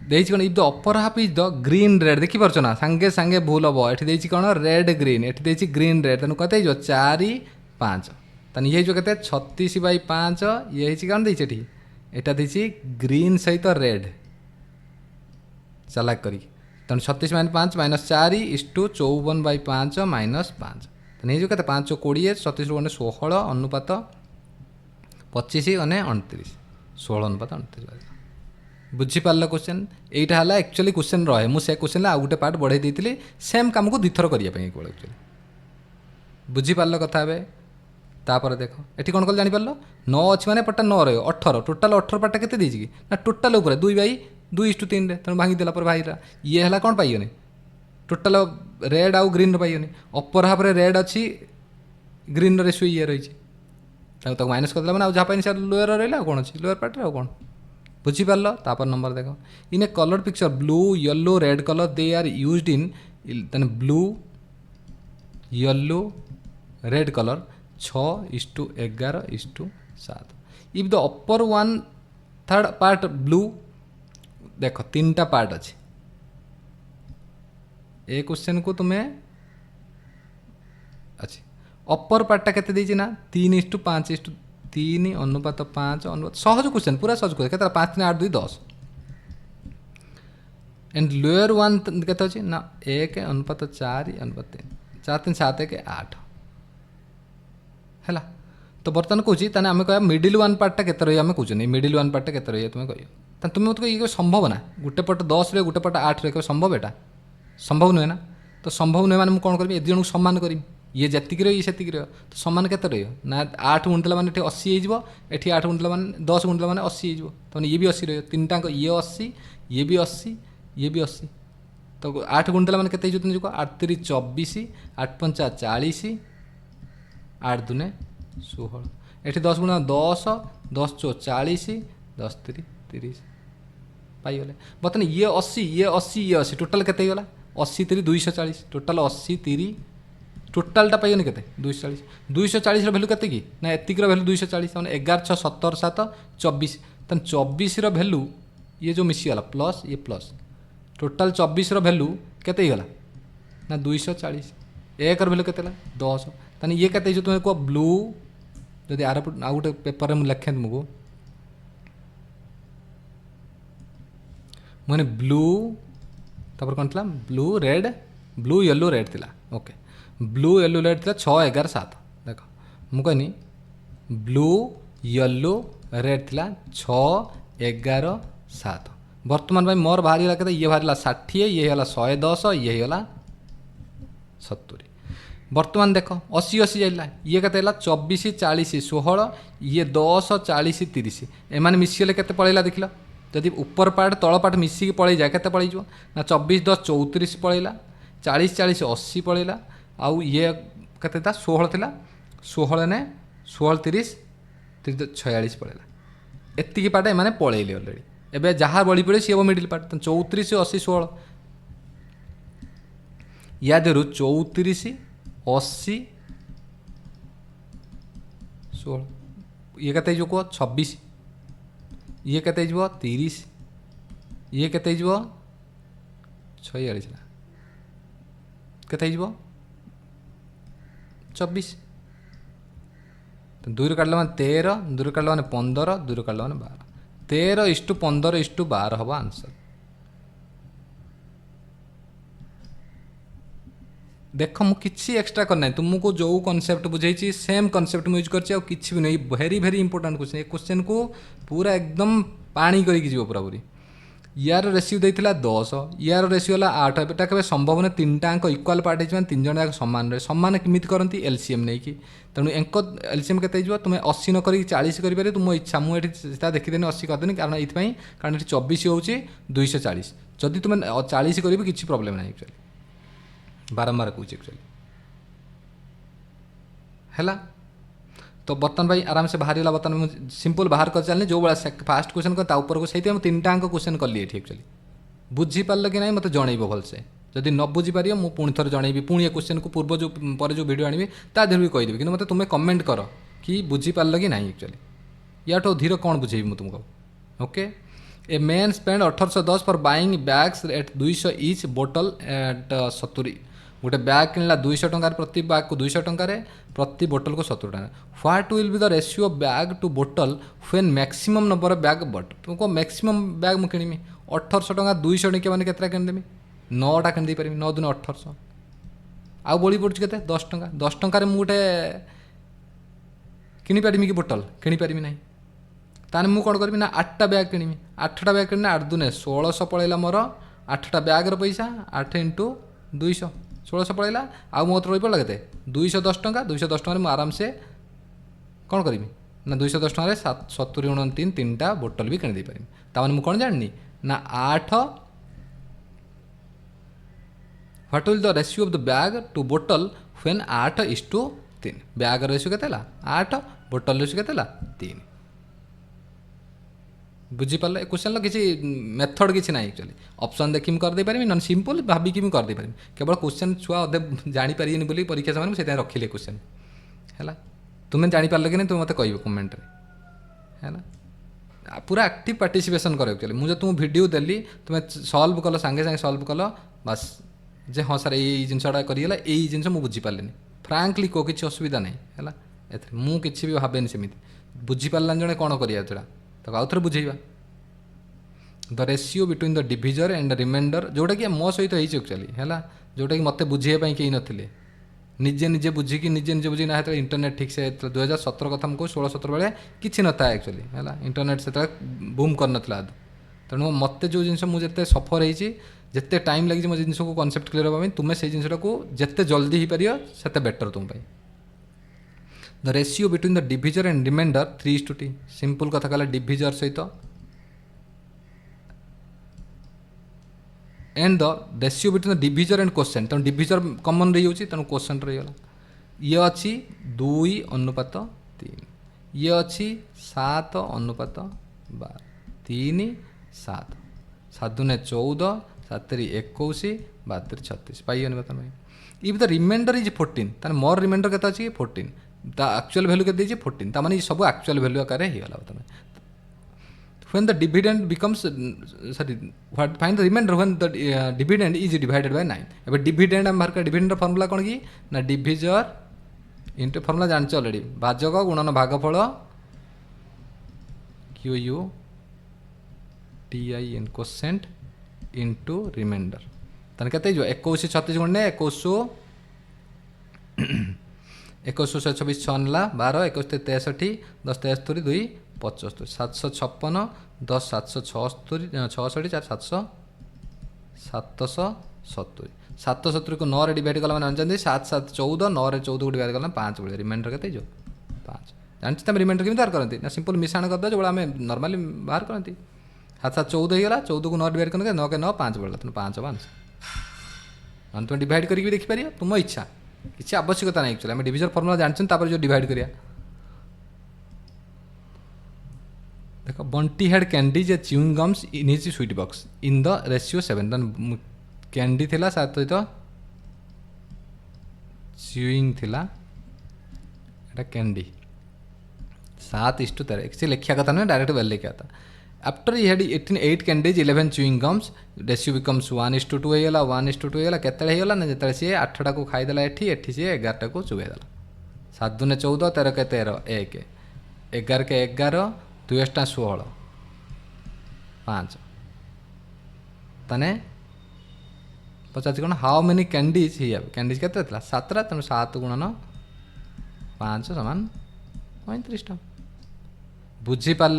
देखिए कौन if the upper half is the green red देखिपार ना सांगे सांगे भूल हम ये कौन रेड ग्रीन ये ग्रीन रेड तेणु कहते 4 5 तन ये के 36/5 ये कौन देखिए एटा देछि ग्रीन सहित रेड चालाक करी तेणु 36/5 -4:54/5 -5 नहीं जो कहते 5 20 36 × 16 अनुपात 25 × 29 16 अनुपात 29 बुझीपार क्वेश्चन यहीटा है एक्चुअली क्वेश्चन रहे मुझे क्वेश्चन आउ गोटे पार्ट बढ़ाई देती सेम कम को 2 थर करने एक्चुअली बुझीपार कथा हे तापर देख ये कौन कल जापर 9 अच्छी मैंने पट्टा 9 रही 18 टोटाल 18 पार्टा के ना टोटाल उपर 2/2:3 तेणु भांगीदेला भाई ये है कौन पाइगनी टोटाल रेड आउ ग्रीन पाइगनी अपर हाफ रेड अच्छी ग्रीन रेसियो ये रही माइनस करदेला मैंने जहाँ पाइनि लोअर रहा कौन अच्छी लोअर पार्ट कौन बुझीपार तापर नंबर देख in a colour picture blue yellow red colour they are used in blue yellow red colour 6:11:7 if the upper 1/3 part blue देख 3टा पार्ट अच्छे ए क्वेश्चन को तुम्हें अच्छे अपर पार्टा के ना 3:5:3 अनुपात 5 अनुपात सहज क्वेश्चन पूरा सहज क्वेश्चन के 5 3 8 2 10 एंड लोअर 1 के ना 1 अनुपात 4 अनुपात 3 4 3 7 1 8 है तो बर्तमान कौन आम कह मिडिल 1 पार्टा के रही आम कौन मिडिल 1 पार्टा के रही तुम्हें कह तुम्हें मत ये संभव ना गोटे पट 10 रे गोटे पट 8 रे संभव एटा संभव नुहे ना तो संभव नुहे मैंने कौन करी ए जन को सम्मान करी ये जीक रही से तो सम्मान के रही ना 8 गुणिदेला मैंने 80 हो 8 गुणिदेला मैंने 10 गुणिदेला मैंने 80 हो ये भी 80 रही 3टा ये 80 ये भी 80 ये भी 80 तो 8 गुणिदेला मैंने केते तुम जो 8 3 24 8 5 40 8 2 16 एठी 10 गुणा 10 10 चो 40 10 3 30 पाइगले बर्तमान ये 80 ये 80 ये 80 टोटाल केते गला 80 3 240 टोटाल 80 3 टोटालटा पाइगनी केते 240 240 रो वैल्यू केते की ना एतिक रो वैल्यू 240 माने 11 6 17 7 24 तन 24 रो वैल्यू ये जो मिसी गला प्लस ये प्लस टोटाल 24 रो वैल्यू केते गला ना 240 एक रो वैल्यू केते ला 10 तने ये केते जो तुम को ब्लू जदि आर आ गोटे पेपर में लिखे तुमको मैंने ब्लू तापर कौन था blue red blue yellow red थिला ओके ब्लू येलो रेड थिला 6 11 7 देख मु कहनी ब्लू येलो रेड थिला 6 11 7 बर्तमान भाई मोर बाहरी के ये बाहर 60 ये है 110 ये है 70 बर्तमान देख 80 80 जाइला ये केते 24 40 16 ये 10 40 30 एमाने मिसिगले केते पळैला देखिल जदि ऊपर पार्ट तल पार्ट मिसिकी पळै जाए केते पळै जो ना 24 10 34 पळैला 40 40 80 पळैला आउ ये केते था 16 थिला 16 ने 16 30 30 46 पळैला एत्तिकी पार्ट एमाने पळैले ऑलरेडी एबे जहाँ बड़ी पड़े सी मिडिल पार्ट 34 80 16 या देरु 34 80 16 ये कहते जो कह 26 ये कहते जो 30 ये कहते जो 46 कहते जो 24 तो 2 काटल मैंने 13 2 काटल मैंने 15 2 काटल मैंने 12 13:15:12 हम आंसर देख मु किसी एक्सट्रा करना तुमको जो कॉन्सेप्ट बुझे सेम कॉन्सेप्ट मुझ कर किसी भी नहीं वेरी वेरी इंपोर्टेंट क्वेश्चन ये क्वेश्चन को पूरा एकदम पानी करके पूरा पूरी यार रेसियो देता 10 यार रेसियो है 8 एटा के संभव ना 3टा अंक इक्वाल पार्ट हो 3 जन जाक सामान रहे सामान केमी करती एलसीएम नहीं कि तेणु एंक एलसीएम के तुम्हें 80 न कर 40 करें तुम इच्छा मुझे देखीदेनी 80 करदेनी कारण ये कारण ये 24 हूँ 240 जदि तुम्हें 40 कर किसी प्रोब्लेम ना एक्चुअली बारंबार कहे एक्चुअली है तो बर्तमान भाई आराम से बाहर बर्तमान मुझे सिंपल बाहर कर चलने जो भाई फास्ट क्वेश्चन कर ऊपर को सही 3टा अंक क्वेश्चन कली एक्चुअली बुझीपार कि ना मत जन भलसे जदि न बुझीपार मुझे पुणी थर जनइबी पुणी ए क्वेश्चन को पूर्व जो पर जो वीडियो आनी तादेह भी कहीदेवी कि मत तुम्हें कमेंट कर कि बुझीपार कि ना एक्चुअली या धीरे कौन बुझेबी मुझे तुमको okay a man spend 1810 for buying bags at 200 each bottle at 70 गोटे बैग किणला 200 टंकार प्रति बैग को 200 टंकार प्रति बोतल को 70 टंका what will be the ratio bag to बोतल when maximum number of bag but तुमको मैक्सिमम बैग मुझे किणमी 1800 टंका 200 टंका मैंने केतटा किणदेमी 9टा किणी पारि 9 दिन 1800 आउ बड़ी पड़ुछ केते 10 टंका 10 टंकार मु गोटे किणी पारिमी कि बोतल किणी पारिमी नहीं ताने मु कौन करबी ना 8टा बैग किणमी 8टा बैग किणना 8 दुने 1600 पड़ेला मोर 8टा बैग पैसा 8 × 200 1600 पड़ेगा आउ मो रही पड़ा के 210 टंका 210 टंका मुझे आराम से कौन करी ना 210 टंका 70 × 3 3टा बोतल भी किणी पारि ताने मुझे कौन जानी ना 8 what will the ratio of the bag to बोतल व्हेन 8:3 बैग रेशियो के 8 बोतल रेशियो के 3 बुझीपार क्वेश्चन किसी मेथड किसी ना एक्चुअली ऑप्शन देखी मुझे करदे पारि नन सिंपल भाविकी मुझे करदे पारि केवल क्वेश्चन छुआ अधे जानीपारे बोली परीक्षा समय से रखिले क्वेश्चन है तुम्हें जानीपार कि नहीं तुम मत कह कमेंट है पूरा एक्टिव पार्टिसिपेशन कर एक्चुअली मुझे तुम वीडियो देली तुम्हें सल्व कल सांगे सांगे सल्व कल बास जे हाँ सर ये जिनसा करीगला यही जिन मुझे बुझीपारे फ्रांकली कह किसी असुविधा नहीं है मुझे भी भावेनि सेमती बुझीपारा जड़े कौन करा तो आउ थे बुझेगा the ratio between the divisor and remainder जोटा कि मो सहित एक्चुअली है जोटा कि मत बुझे कहीं नथिले निजे निजे बुझिकी निजे निजे बुझी ना इंटरनेट ठीक से 2017 कथा मुझे 16-17 बेले किसी न था एक्चुअली है इंटरनेट से बूम कर नाला तेणु मत जो जिन मुझे सफर होते टाइम लगी मो जिन को कनसेप्ट क्लियर हाँपाई तुम्हें से जिनटा को जिते जल्दी हो पार से बेटर तुम the ratio between the divisor and remainder 3:2 simple कथा कहला डिविजर सहित and the ratio between the divisor and quotient तेणु डिविजर कमन रही जाऊँगी तेणु क्वोशेंट रहीगला ये अच्छी 2:3 ये अच्छी 7:12 3 7 7 दूने 14 7 21 12 36 पाइबनी बर्तमान इफ द रिमाइंडर इज 14 तार मोर रिमाइंडर के 14 द एक्चुअल वैल्यू के 14 तार माने सब एक्चुअल वैल्यू आकार होगा बर्तमान when the dividend becomes find the remainder when the dividend is divided by 9 अब dividend हम बाहर का dividend फॉर्मूला कौन की ना डिविजर इनटू फॉर्मूला जानछ ऑलरेडी भाजक गुणन भागफल QU TIN quotient into remainder तने केते जो 21 36 गुणने 21 21 26 6 ला 12 21 63 10 73 2 75 756 10 766 66 4 770 770 को 9 रे डिवाइड कला माने जानते 7 7 14 9 रे 14 को डिवाइड कला 5 बोले रिमाइंडर केते जो 5 जानते तुम रिमाइंडर केमि बाहर करंती ना सिंपल मिश्रण कर दो जो हमें नॉर्मली बाहर करंती 7 7 14 हो गला 14 को 9 डिवाइड करने 9 के 9 5 बोला तुम 5 5 हम तुम डिवाइड करके भी देखि पारिया तुम इच्छा किसी आवश्यकता नहीं एक्चुअली हमें डिविजन फॉर्मूला जानछन तापर जो डिवाइड करिया देखो Bunty had candies a chewing gums in his sweet box in the ratio 7 then candy थिला साथ तो च्यूइंग थिला एटा कैंडी 7:13 एक्चुअली लिखा कथा ना डायरेक्ट वेल लिखा था after he had 8 candies 11 chewing gums ratio becomes 1:2 होगा 1:2 होगा केते होगा ना जिते सी 8टा को खाईदेला एठी सी 11टा को चुगेदेला 7 दूने 14 13 के 13 1 11 के 11 2 16 5 तने पचास गुण how many candies he candies के 7 तेणु 7 गुणन 5 समान 35टा बुझीपार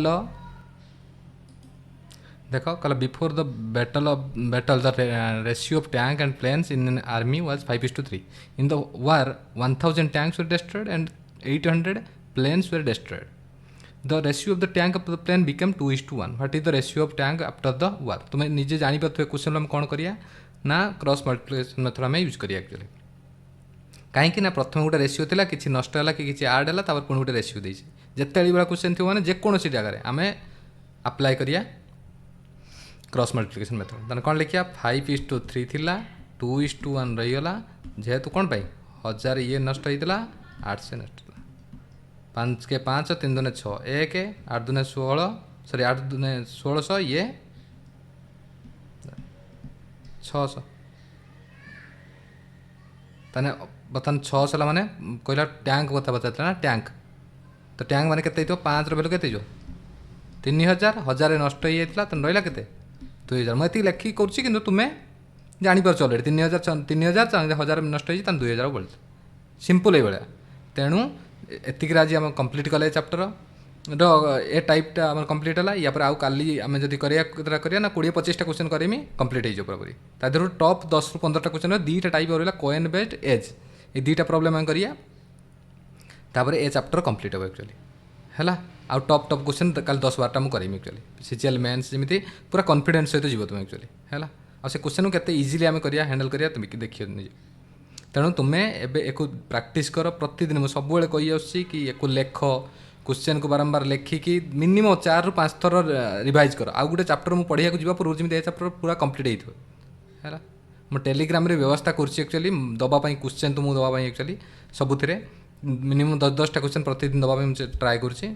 देख कल before the battle the ratio of tank and planes in an army was 5:3 in the war 1000 tanks were destroyed and 800 planes were destroyed the ratio of the tank of the plane become 2:1 what is the ratio of tank after the war तुम्हें निजे जानी पारे question हम कौन करिया ना cross multiplication method आम use करिया एक्चुअली कहीं ना प्रथम गोटे रेशियो थिला किछि नष्ट होला कि किछि ऐड होला तापर पुणी गोटे रेशियो देछि जेते बड़ा क्वेश्चन थी माने जेकोसी जगह आम अप्लाई करिया क्रॉस मल्टीप्लिकेशन मेथड तेना कौन लिखिया 5:3 थिला 2:1 रहीगला जेहेतु कौन पाई 1000 ये नष्ट होता 800 नष्ट 5 के 5 3 दूने 6 1 8 दूने 16 सॉरी 8 दूने 1600 ये 600 ताने बर्तमान 600 माने कहला टैंक कथा बता ना टैंक तो टैंक माने केते 5 वैल्यू केते 3000 1000 नष्ट हो जाता तो रहा के 2000 मुझे लेखिक करुँची कि तुम्हें जापर अलरेडी 3000 1000 नष्ट हो 2000 बोल सिंपल ये भाया तेणु एतिक आज आम कम्प्लीट कले चैप्टर ए टाइपटा आम कम्प्लीट है या आउ काली आम जब करिया ना 20-25टा क्वेश्चन करेमी कम्प्लीट हो पूरापूरी तादेह टॉप 10 ରୁ 15टा क्वेश्चन 2टा टाइप रहा कॉइन बेस्ड एज ये 2टा प्रॉब्लम आम करिया तापर ए चैप्टर कम्प्लीट हो एक्चुअली है आउ टॉप टॉप क्वेश्चन कल 10-12टा मुझे करेमी एक्चुअली सीजीएल मेन्स जमी पूरा कॉन्फिडेंस सहित जीव तुम एक्चुअली है आ से क्वेश्चन को इजिली आम करिया हैंडल करिया तुम देखिए निजे तेणु तुम्हें एबे एको प्रैक्टिस कर प्रतिदिन मुझे सब कही आसी कि एको लेख क्वेश्चन को बारंबार लेखिकी मिनिमम 4 ରୁ 5 थर रिवाइज कर आउ गोटे चैप्टर मुझे पढ़िया जा पूर्व जमी ए चैप्टर पूरा कम्प्लीट होगा मुझे टेलीग्राम रे व्यवस्था करुँची एक्चुअली दवाई क्वेश्चन तुमको दवाई एक्चुअली सबुथिरे मिनिमम 10-10टा क्वेश्चन प्रतिदिन दवाई मुझे ट्राए करुँची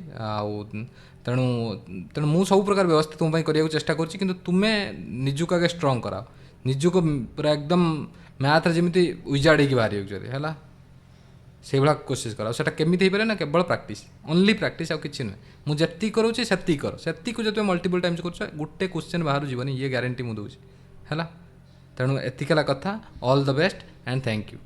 तेणु तेणु मुझे सब प्रकार व्यवस्था तुम करने चेष्टा करुँची किंतु तुम्हें निजुक आगे स्ट्रंग कराओ निजुक पूरा एकदम मैथ जमी उजाड़ हो बाहर एक्चुअली है से भाया कोशिश करा से केमी हो पारे ना केवल प्रैक्टिस ओनली प्रैक्टिस आउ कि नुहे मुझे करुँची से कर से जो मल्टीपल टाइम्स कर गोटे क्वेश्चन बाहर जीवन ये ग्यारंटी मुझे दूसरी है तेणु एतिकला कथा all the best and thank you.